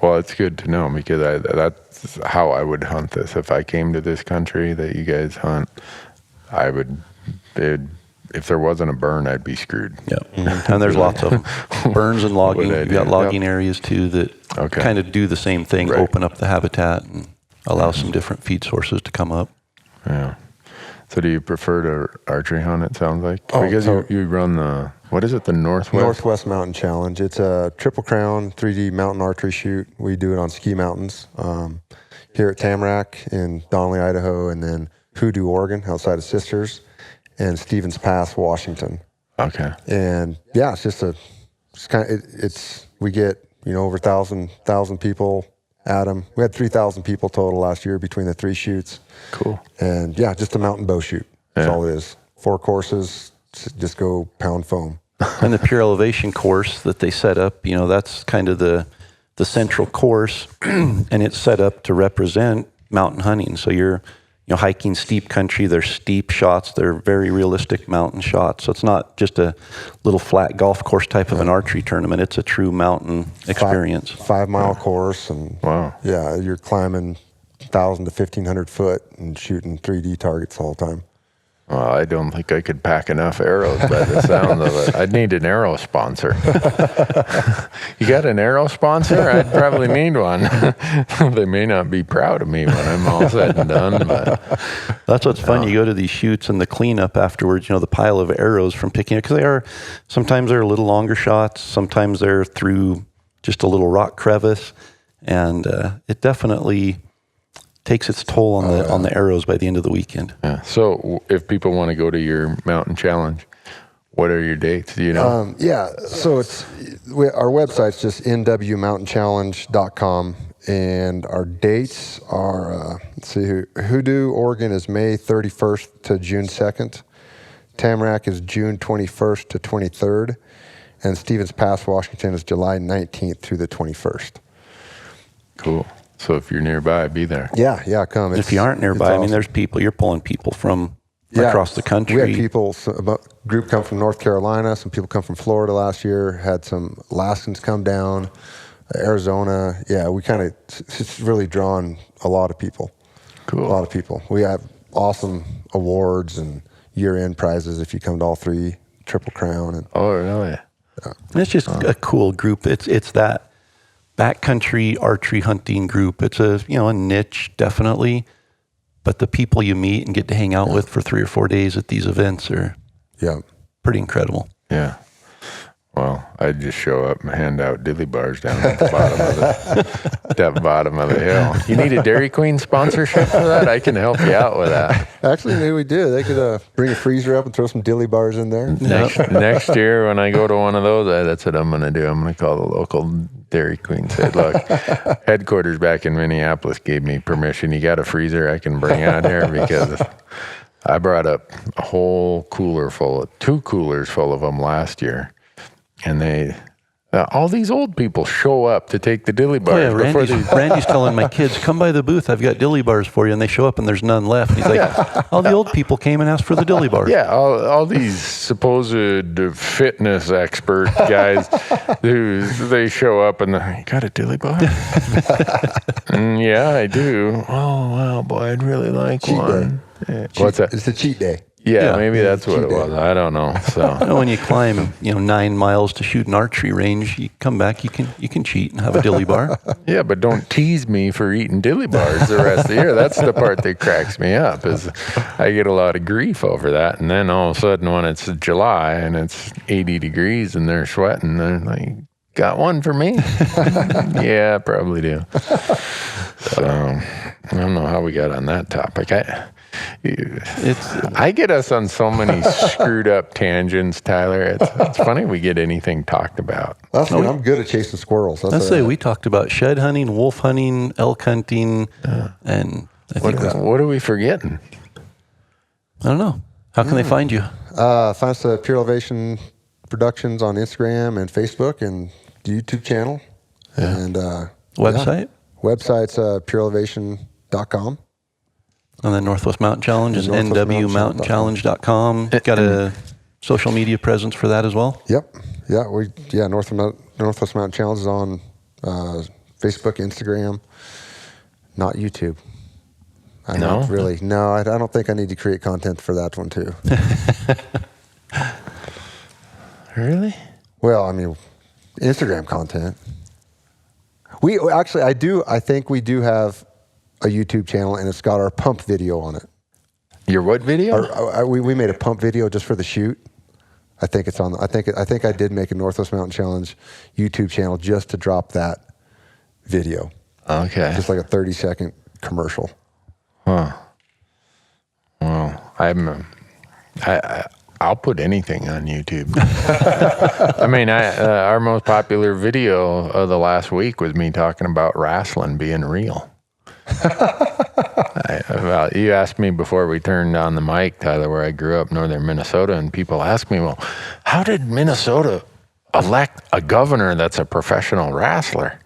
Well, it's good to know because that's how I would hunt this. If I came to this country that you guys hunt, if there wasn't a burn, I'd be screwed. Yeah, and there's lots of them. Burns and logging. You've got logging areas too that kind of do the same thing, open up the habitat and allow some different feed sources to come up. Yeah. So do you prefer to archery hunt, it sounds like? Because you run the, what is it, the Northwest? Northwest Mountain Challenge. It's a Triple Crown 3D mountain archery shoot. We do it on ski mountains here at Tamarack in Donnelly, Idaho, and then Hoodoo, Oregon, outside of Sisters, and Stevens Pass, Washington. Okay. And yeah, we get, over 1,000 people at them. We had 3,000 people total last year between the 3 shoots. Cool. And just a mountain bow shoot. That's all it is. 4 courses, just go pound foam. And the pure elevation course that they set up, that's kind of the central course, and it's set up to represent mountain hunting. So you're hiking steep country. They're steep shots. They're very realistic mountain shots. So it's not just a little flat golf course type of an archery tournament. It's a true mountain experience. 5-mile course, and you're climbing 1,000 to 1,500 foot and shooting 3D targets the whole time. Well, I don't think I could pack enough arrows by the sound of it. I'd need an arrow sponsor. You got an arrow sponsor? I'd probably need one. They may not be proud of me when I'm all said and done. But that's what's fun. You go to these shoots and the cleanup afterwards, the pile of arrows from picking it, because sometimes they're a little longer shots. Sometimes they're through just a little rock crevice. And it definitely takes its toll on the arrows by the end of the weekend. Yeah. So if people want to go to your mountain challenge, what are your dates? Do you know? So our website's just nwmountainchallenge.com, and our dates are Hoodoo, Oregon is May 31st to June 2nd. Tamarack is June 21st to 23rd, and Stevens Pass, Washington is July 19th through the 21st. Cool. So if you're nearby, be there. Yeah, come. If you aren't nearby, awesome. There's people. You're pulling people from across the country. We had people. A group come from North Carolina. Some people come from Florida last year. Had some Alaskans come down. Arizona. Yeah, it's really drawn a lot of people. Cool. A lot of people. We have awesome awards and year-end prizes if you come to all 3 Triple Crown. Oh, really? And it's just a cool group. It's that backcountry archery hunting group. It's a niche, definitely, but the people you meet and get to hang out with for 3 or 4 days at these events are pretty incredible. Yeah. Well, I'd just show up and hand out dilly bars down at the bottom of the hill. You need a Dairy Queen sponsorship for that? I can help you out with that. Actually, maybe we do. They could bring a freezer up and throw some dilly bars in there. Next year when I go to one of those, that's what I'm going to do. I'm going to call the local Dairy Queen. Say, look, headquarters back in Minneapolis gave me permission. You got a freezer I can bring out here? Because I brought up a whole cooler full of 2 coolers full of them last year. And all these old people show up to take the dilly bars. Oh, yeah, Randy's telling my kids, come by the booth. I've got dilly bars for you. And they show up and there's none left. And he's like, all the old people came and asked for the dilly bars. Yeah, all these supposed fitness expert guys, they show up and you got a dilly bar? Yeah, I do. Oh, well, boy, I'd really like cheat one. Yeah. What's that? It's the cheat day. Yeah, maybe that's what it was. I don't know. So when you climb, 9 miles to shoot an archery range, you come back, you can cheat and have a dilly bar. Yeah, but don't tease me for eating dilly bars the rest of the year. That's the part that cracks me up. Is I get a lot of grief over that, and then all of a sudden when it's July and it's 80 degrees and they're sweating, they're like, "Got one for me?" Yeah, I probably do. So I don't know how we got on that topic. I get us on so many screwed up tangents, Tyler. It's funny we get anything talked about. I'm good at chasing squirrels. We talked about shed hunting, wolf hunting, elk hunting, and I think what are we forgetting? I don't know. How can they find you? Find us at Pure Elevation Productions on Instagram and Facebook and the YouTube channel. Yeah. And website? Website's pureelevation.com. And then Northwest Mountain Challenge is nwmountainchallenge.com. Got a social media presence for that as well? Yep. Yeah, Northwest Mountain Challenge is on Facebook, Instagram, not YouTube. I don't think I need to create content for that one too. Really? Well, I mean, Instagram content. I think we do have a YouTube channel, and it's got our pump video on it. Your what video? We made a pump video just for the shoot. I think it's on. I think I did make a Northwest Mountain Challenge YouTube channel just to drop that video. Okay. Just like a 30-second commercial. Huh. Well, I'll put anything on YouTube. I mean, our most popular video of the last week was me talking about wrestling being real. You asked me before we turned on the mic, Tyler, where I grew up, northern Minnesota, and people ask me, well, how did Minnesota elect a governor that's a professional wrestler?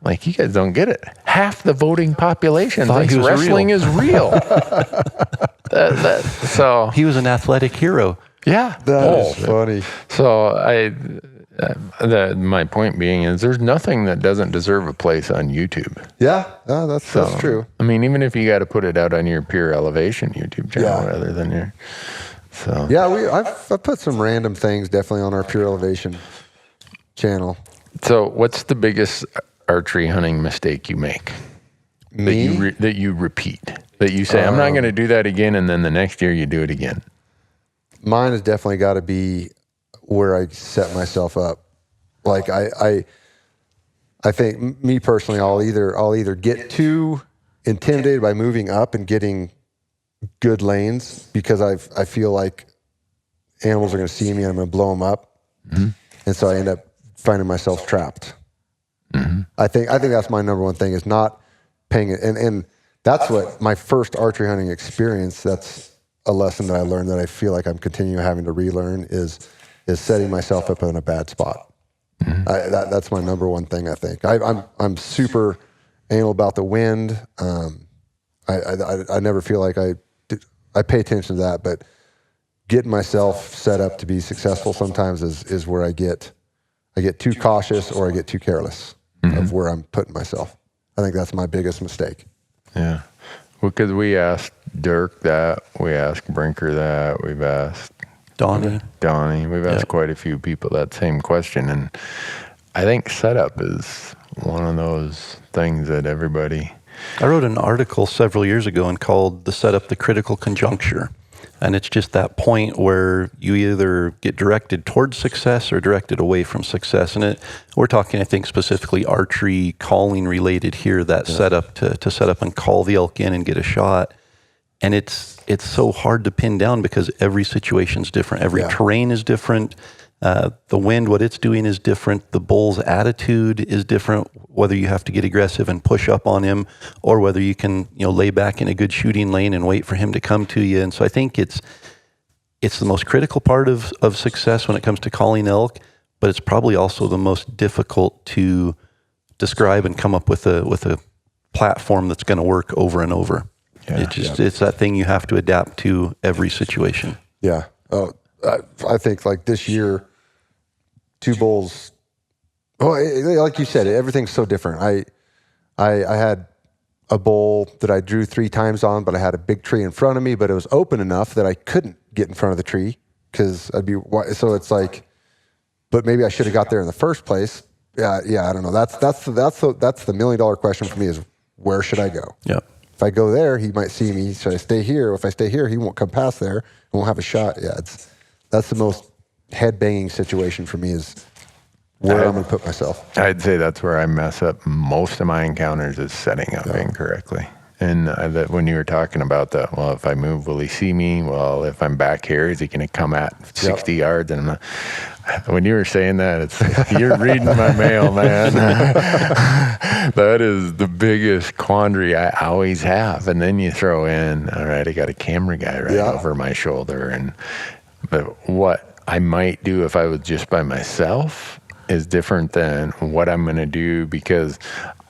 Like, you guys don't get it. Half the voting population thinks wrestling is real. So he was an athletic hero. Yeah. That is funny. So my point being is there's nothing that doesn't deserve a place on YouTube. Yeah, that's true. I mean, even if you got to put it out on your Pure Elevation YouTube channel rather than your... So. Yeah, I've put some random things definitely on our Pure Elevation channel. So what's the biggest archery hunting mistake you make? Me? That you repeat? That you say, I'm not going to do that again, and then the next year you do it again? Mine has definitely got to be where I set myself up. Like I think me personally, I'll either get too intimidated by moving up and getting good lanes because I feel like animals are going to see me and I'm going to blow them up, and so I end up finding myself trapped. Mm-hmm. I think that's my number one thing is not paying it, and that's what my first archery hunting experience. That's a lesson that I learned that I feel like I'm continuing having to relearn is setting myself up in a bad spot. Mm-hmm. That's my number one thing. I think I'm super anal about the wind. I never feel like I pay attention to that, but getting myself set up to be successful sometimes is where I get too cautious or I get too careless of where I'm putting myself. I think that's my biggest mistake. Yeah. Because we asked Dirk that, we asked Brinker that, we've asked Donnie, we've asked quite a few people that same question, and I think setup is one of those things that everybody. I wrote an article several years ago and called the setup the critical conjuncture. And it's just that point where you either get directed towards success or directed away from success. And we're talking, I think, specifically archery calling related here, that setup to set up and call the elk in and get a shot. And it's so hard to pin down because every situation's different. Every terrain is different. The wind, what it's doing is different. The bull's attitude is different, whether you have to get aggressive and push up on him or whether you can, lay back in a good shooting lane and wait for him to come to you. And so I think it's the most critical part of success when it comes to calling elk, but it's probably also the most difficult to describe and come up with a platform that's going to work over and over. Yeah, it's that thing you have to adapt to every situation. Yeah. I think like this year, two bulls. Like you said, everything's so different. I had a bull that I drew 3 times on, but I had a big tree in front of me, but it was open enough that I couldn't get in front of the tree because so it's like, but maybe I should have got there in the first place. Yeah. I don't know. That's the $1 million question for me is where should I go? Yeah. If I go there, he might see me. Should I stay here? If I stay here, he won't come past there. He won't have a shot. Yeah. That's the most head-banging situation for me is where I'm going to put myself. I'd say that's where I mess up most of my encounters is setting up incorrectly. And that when you were talking about that, well, if I move, will he see me? Well, if I'm back here, is he going to come at 60 yards? And when you were saying that, it's you're reading my mail, man. That is the biggest quandary I always have. And then you throw in, all right, I got a camera guy over my shoulder. But what I might do if I was just by myself is different than what I'm going to do because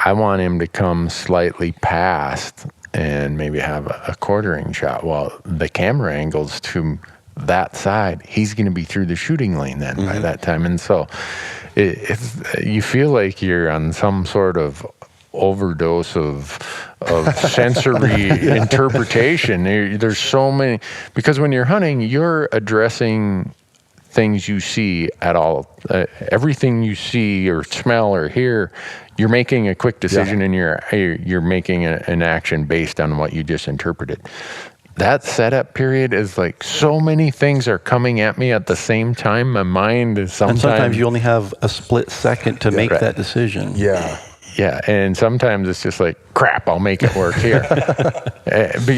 I want him to come slightly past and maybe have a quartering shot. Well, the camera angle's to that side. He's going to be through the shooting lane then by that time. And so you feel like you're on some sort of overdose of sensory interpretation. There's so many, because when you're hunting, you're addressing things you see at all. Everything you see or smell or hear, you're making a quick decision and you're making an action based on what you just interpreted. That setup period is like so many things are coming at me at the same time. My mind is sometimes you only have a split second to make that decision. Yeah, and sometimes it's just like, crap, I'll make it work here.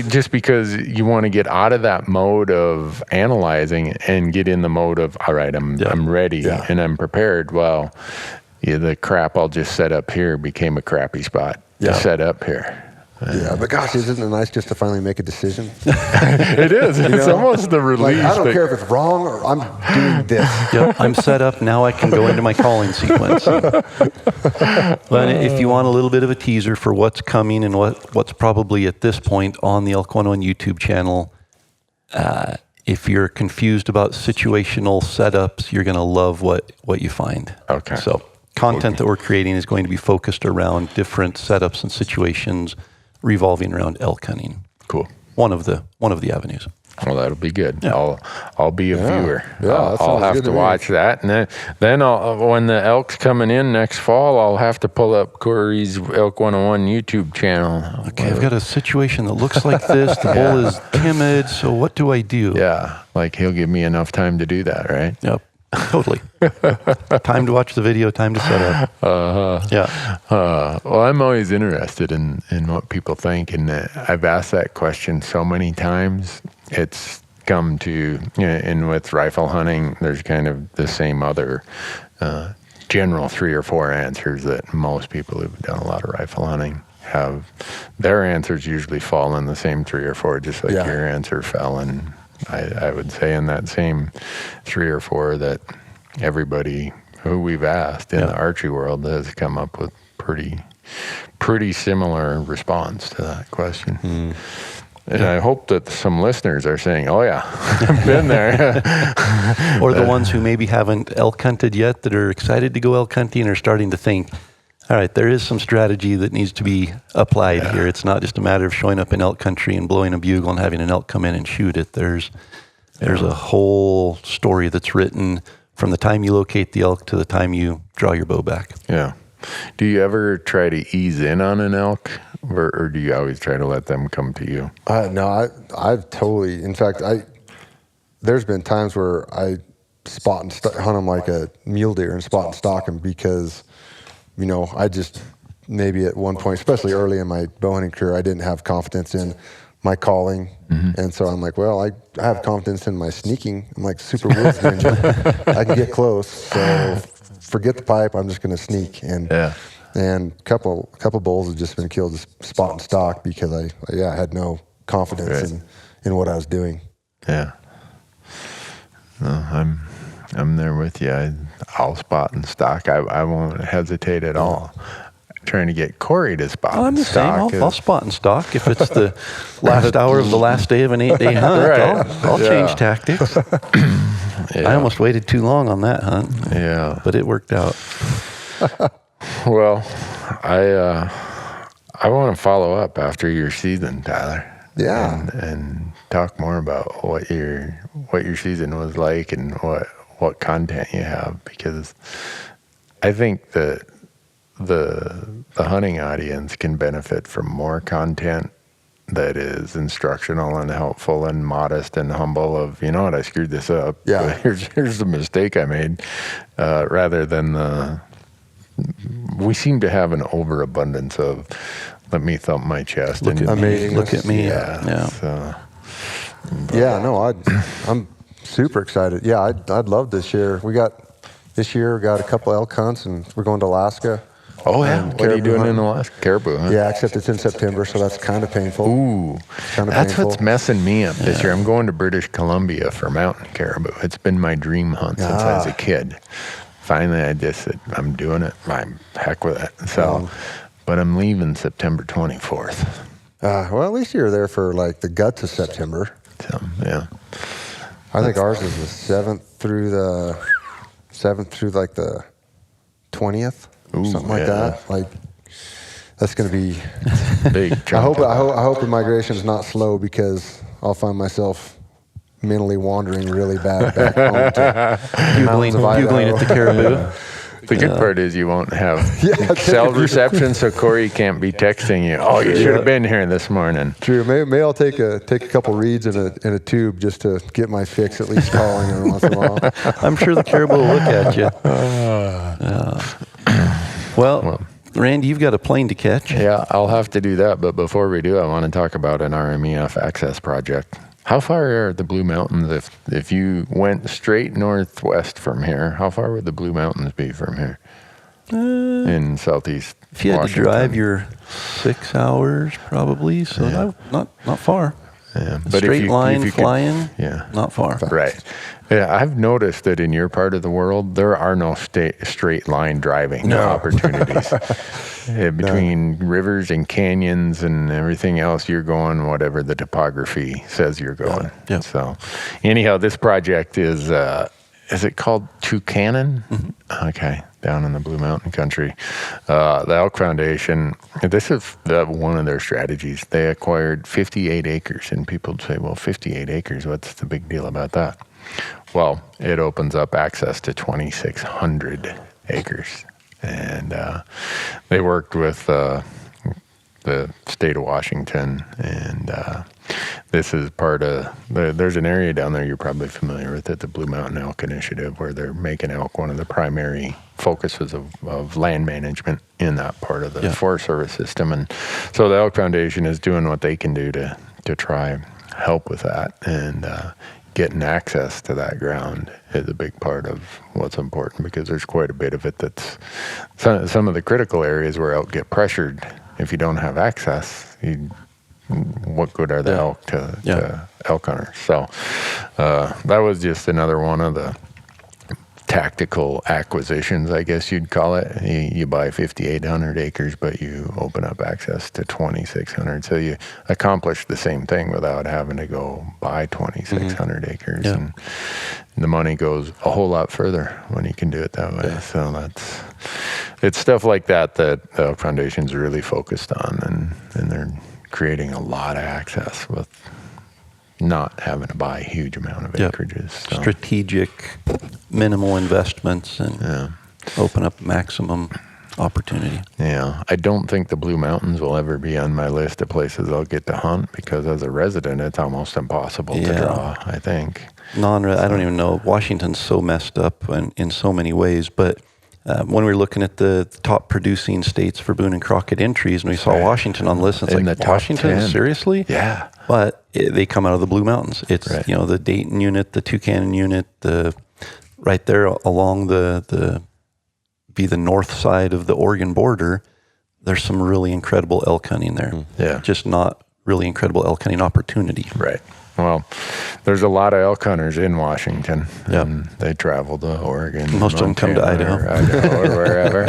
Just because you want to get out of that mode of analyzing and get in the mode of, all right, I'm ready and I'm prepared. Well, the crap I'll just set up here became a crappy spot to set up here. But gosh, isn't it nice just to finally make a decision? It is. It's almost the relief. I don't care if it's wrong or I'm doing this. I'm set up. Now I can go into my calling sequence. But if you want a little bit of a teaser for what's coming and what's probably at this point on the Elk 101 YouTube channel, if you're confused about situational setups, you're going to love what you find. Okay. So content that we're creating is going to be focused around different setups and situations revolving around elk hunting. Cool. One of the avenues. Well, that'll be good. Yeah. I'll be a viewer. Yeah, I'll have to watch that, and then when the elk's coming in next fall, I'll have to pull up Corey's Elk 101 YouTube channel. Okay, I've got a situation that looks like this. The bull is timid, so what do I do? Yeah, like he'll give me enough time to do that, right? Yep. Totally. Time to watch the video, time to set up. Well, I'm always interested in what people think, and I've asked that question so many times. It's come to, and with rifle hunting, there's kind of the same other general 3 or 4 answers that most people who've done a lot of rifle hunting have. Their answers usually fall in the same 3 or 4, just like your answer fell in. I would say in that same 3 or 4 that everybody who we've asked in the archery world has come up with pretty similar response to that question. And I hope that some listeners are saying, oh yeah, I've been there. Or the ones who maybe haven't elk hunted yet that are excited to go elk hunting are starting to think, all right, there is some strategy that needs to be applied here. It's not just a matter of showing up in elk country and blowing a bugle and having an elk come in and shoot it. There's a whole story that's written from the time you locate the elk to the time you draw your bow back. Yeah. Do you ever try to ease in on an elk or do you always try to let them come to you? No, I've totally. In fact, there's been times where I spot and hunt them like a mule deer and spot and stalk them because, I just maybe at one point, especially early in my bow hunting career, I didn't have confidence in my calling, and so I'm like, well, I have confidence in my sneaking. I'm like super woods ninja. I can get close, so forget the pipe. I'm just going to sneak, and couple bulls have just been killed just spot and stalk because I had no confidence in what I was doing. Yeah, no, I'm there with you. I'll spot and stalk. I won't hesitate at all. Trying to get Corey to spot I'm and the stalk. same. I'll spot and stalk if it's the last hour of the last day of an 8-day hunt. Right. I'll change tactics. I almost waited too long on that hunt. Yeah, but it worked out. Well, I want to follow up after your season, Tyler. Yeah, and talk more about what your season was like and what content you have, because I think that the hunting audience can benefit from more content that is instructional and helpful and modest and humble of, I screwed this up. Yeah. But here's the mistake I made, rather than we seem to have an overabundance of, let me thump my chest. Look at me. Yeah. So, I'm super excited. Yeah, I'd love this year. We got a couple elk hunts, and we're going to Alaska. Oh, yeah. What are you doing in Alaska? Caribou, huh? Yeah, except it's in September, so that's kind of painful. Ooh, that's what's messing me up this year. I'm going to British Columbia for mountain caribou. It's been my dream hunt since I was a kid. Finally, I just said, I'm doing it. I'm heck with it. So, but I'm leaving September 24th. Well, at least you're there for like the guts of September. So, yeah. I think ours is the 7th through like the 20th. Ooh, something like that. Like, that's going to be big. I hope the migration is not slow, because I'll find myself mentally wandering really bad back home to Bugling at the caribou. The good part is you won't have cell reception, so Corey can't be texting you. Oh, you should have been here this morning. True. Maybe I'll take a couple reads in a tube just to get my fix, at least calling every once in a while. I'm sure the caribou will look at you. Well, Randy, you've got a plane to catch. Yeah, I'll have to do that. But before we do, I want to talk about an RMEF access project. How far are the Blue Mountains, if you went straight northwest from here, how far would the Blue Mountains be from here in southeast If you had Washington? to drive, you're 6 hours probably, so not far. Yeah. Straight line flying, not far. Right. Yeah, I've noticed that in your part of the world, there are no straight line driving opportunities. Between rivers and canyons and everything else, you're going whatever the topography says you're going. Yeah. So anyhow, this project is it called Toucanon? Mm-hmm. Okay, down in the Blue Mountain country. The Elk Foundation, this is one of their strategies. They acquired 58 acres, and people say, well, 58 acres, what's the big deal about that? Well, it opens up access to 2,600 acres. And they worked with the state of Washington, and this is part of, there's an area down there you're probably familiar with it, the Blue Mountain Elk Initiative, where they're making elk one of the primary focuses of land management in that part of the Forest Service system. And so the Elk Foundation is doing what they can do to try help with that, and getting access to that ground is a big part of what's important, because there's quite a bit of it that's some of the critical areas where elk get pressured. If you don't have access, what good are the elk to elk hunters? So that was just another one of the tactical acquisitions, I guess you'd call it. You buy 5,800 acres, but you open up access to 2,600. So you accomplish the same thing without having to go buy 2,600 acres. Yeah. And the money goes a whole lot further when you can do it that way. Yeah. So it's stuff like that the Elk Foundation's really focused on, and they're creating a lot of access with not having to buy a huge amount of acreages. So. Strategic, minimal investments, and open up maximum opportunity. Yeah, I don't think the Blue Mountains will ever be on my list of places I'll get to hunt because as a resident, it's almost impossible to draw, I think. I don't even know. Washington's so messed up in so many ways, but when we were looking at the top producing states for Boone and Crockett entries, and we saw Washington on the list, it's in like, the top Washington? 10. Seriously? Yeah. But they come out of the Blue Mountains. It's, the Dayton unit, the Tucson unit, right there along the north side of the Oregon border. There's some really incredible elk hunting there. Yeah. Just not really incredible elk hunting opportunity. Right. Well, there's a lot of elk hunters in Washington. Yep. And they travel to Oregon. Most of them come to Idaho. Or wherever.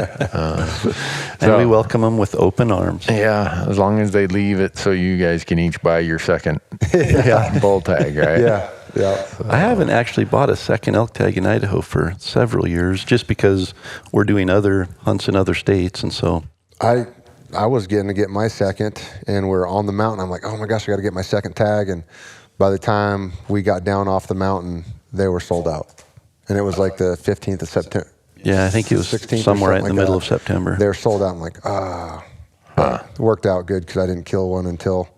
And we welcome them with open arms. Yeah, as long as they leave it so you guys can each buy your second bull tag, right? Yeah. Yeah. I haven't actually bought a second elk tag in Idaho for several years just because we're doing other hunts in other states. And so I was getting to get my second, and we're on the mountain. I'm like, oh my gosh, I got to get my second tag. And by the time we got down off the mountain, they were sold out. And it was like the 15th of September. Yeah, I think it was 16th somewhere right in the like middle that. of September. They were sold out. I'm like, It worked out good because I didn't kill one until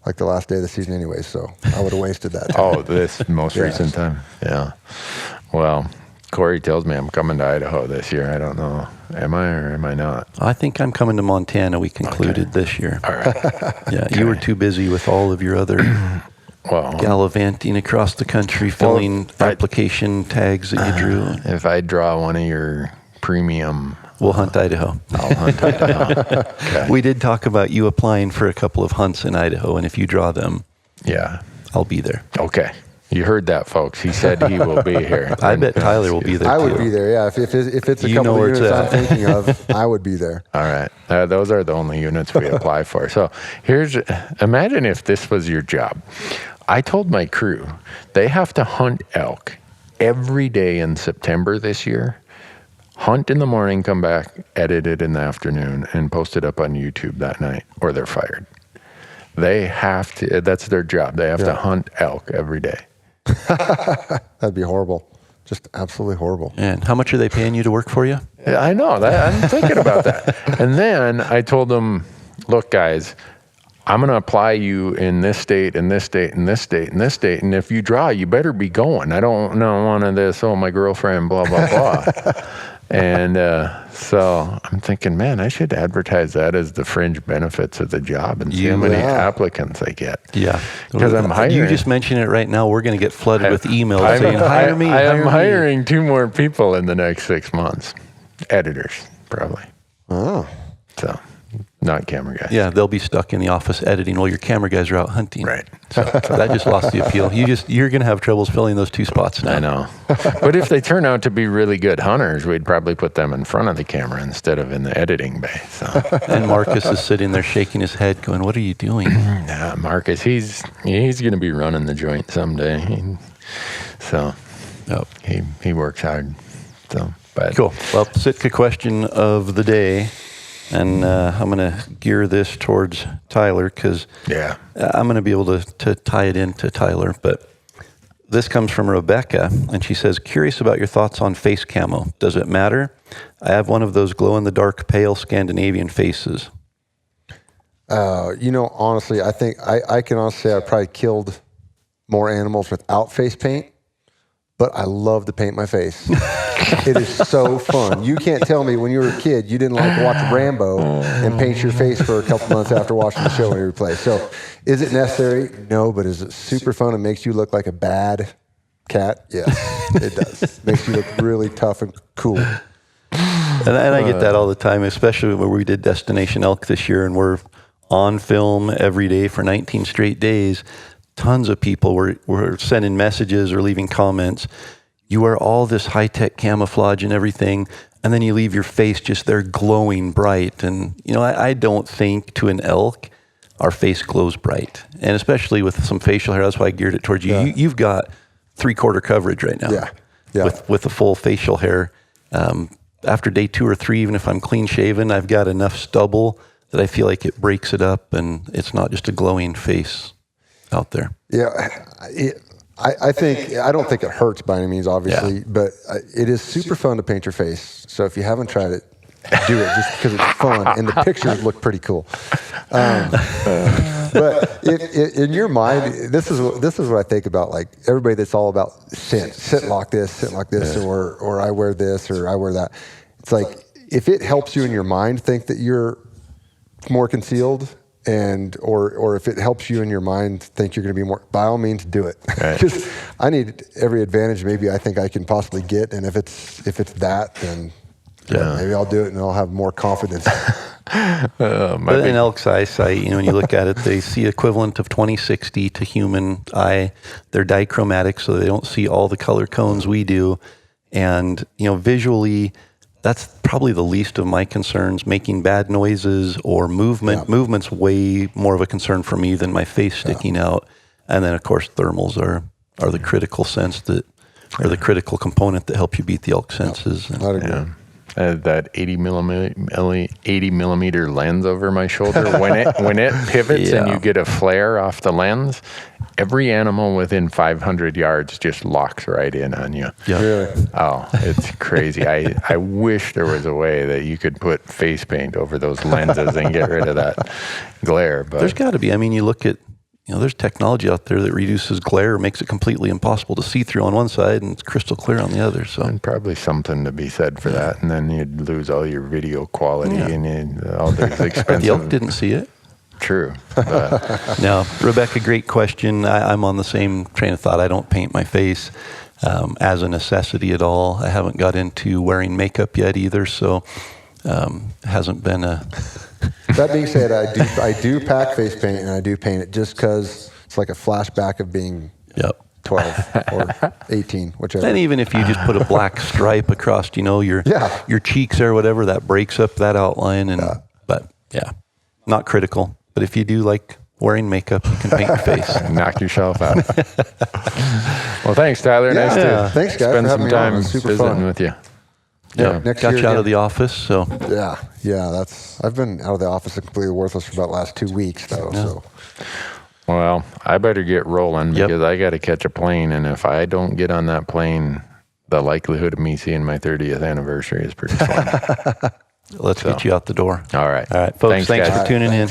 like the last day of the season anyway. So I would have wasted that time. This most recent time. Yeah. Well, Corey tells me I'm coming to Idaho this year. I don't know. Am I or am I not? I think I'm coming to Montana. We concluded this year. All right. Yeah, you were too busy with all of your other gallivanting across the country, filling application tags that you drew. If I draw one of your premium, we'll hunt Idaho. I'll hunt Idaho. Okay. We did talk about you applying for a couple of hunts in Idaho, and if you draw them, I'll be there. Okay. You heard that, folks. He said he will be here. I bet Tyler will be there, I too. would be there, yeah. If it's a couple of units I'm thinking of, I would be there. All right. Those are the only units we apply for. So imagine if this was your job. I told my crew they have to hunt elk every day in September this year. Hunt in the morning, come back, edit it in the afternoon, and post it up on YouTube that night, or they're fired. They have to, that's their job. They have to hunt elk every day. That'd be horrible. Just absolutely horrible. And how much are they paying you to work for you? I know that. I'm thinking about that. And then I told them, look, guys, I'm going to apply you in this state, and this state, and this state, and this state. And if you draw, you better be going. I don't know one of this, my girlfriend, blah, blah, blah. And so I'm thinking, man, I should advertise that as the fringe benefits of the job and see how many applicants I get. Yeah. Because I'm hiring. You just mentioned it right now. We're going to get flooded with emails saying, hire me. I am hiring 2 more people in the next 6 months. Editors, probably. Oh. So, not camera guys. Yeah, they'll be stuck in the office editing while your camera guys are out hunting. Right. So that just lost the appeal. You're going to have troubles filling those 2 spots now. I know. But if they turn out to be really good hunters, we'd probably put them in front of the camera instead of in the editing bay. So. And Marcus is sitting there shaking his head going, what are you doing? Marcus, he's going to be running the joint someday. He works hard. So, but cool. Well, Sitka question of the day. And I'm going to gear this towards Tyler because I'm going to be able to tie it into Tyler. But this comes from Rebecca, and she says, curious about your thoughts on face camo. Does it matter? I have one of those glow-in-the-dark, pale Scandinavian faces. Honestly, I think I can honestly say I probably killed more animals without face paint, but I love to paint my face. It is so fun. You can't tell me when you were a kid you didn't like watch Rambo and paint your face for a couple months after watching the show when you replay. So is it necessary? No, but is it super fun? It makes you look like a bad cat? Yes, it does. Makes you look really tough and cool. And I get that all the time, especially when we did Destination Elk this year and we're on film every day for 19 straight days. Tons of people were sending messages or leaving comments. You wear all this high-tech camouflage and everything, and then you leave your face just there glowing bright. And, I don't think to an elk, our face glows bright. And especially with some facial hair, that's why I geared it towards you. Yeah. You've got 3/4 coverage right now. Yeah. With the full facial hair. After day 2 or 3, even if I'm clean-shaven, I've got enough stubble that I feel like it breaks it up, and it's not just a glowing face out there. Yeah, I don't think it hurts by any means, obviously, but it is super fun to paint your face. So if you haven't tried it, do it just because it's fun and the pictures look pretty cool. But in your mind, this is what I think about. Like everybody that's all about sit like this, or I wear this or I wear that. It's like if it helps you in your mind think that you're more concealed, or if it helps you in your mind think you're going to be more, by all means do it. Because I need every advantage maybe I think I can possibly get, and if it's that, then maybe I'll do it and I'll have more confidence. But in elk's eyesight, when you look at it, they see equivalent of 20/60 to human eye. They're dichromatic, so they don't see all the color cones we do. And, visually, that's probably the least of my concerns. Making bad noises or movement. Yeah. Movement's way more of a concern for me than my face sticking out. And then, of course, thermals are the critical sense or the critical component that help you beat the elk senses. I'd agree. That 80 millimeter lens over my shoulder, when it pivots and you get a flare off the lens, every animal within 500 yards just locks right in on you. Yeah. Really? Oh, it's crazy. I wish there was a way that you could put face paint over those lenses and get rid of that glare. But there's got to be. You look at, there's technology out there that reduces glare, makes it completely impossible to see through on one side and it's crystal clear on the other. So and probably something to be said for that. And then you'd lose all your video quality and all these expensive. The elk didn't see it. True. Now, Rebecca, great question. I'm on the same train of thought. I don't paint my face as a necessity at all. I haven't got into wearing makeup yet either, so hasn't been a... That being said, I do pack face paint and I do paint it just because it's like a flashback of being 12 or 18, whichever. And even if you just put a black stripe across, your cheeks or whatever, that breaks up that outline. But not critical. But if you do like wearing makeup, you can paint your face. Knock yourself out. Well, thanks, Tyler. Nice to thanks, guys, spend for some time visiting fun with you. Yeah, next got year you out again. of the office, so I've been out of the office and completely worthless for about the last 2 weeks, though. Yeah. So, well, I better get rolling because I got to catch a plane, and if I don't get on that plane, the likelihood of me seeing my 30th anniversary is pretty slim. Let's get you out the door. All right, folks. Thanks for tuning in.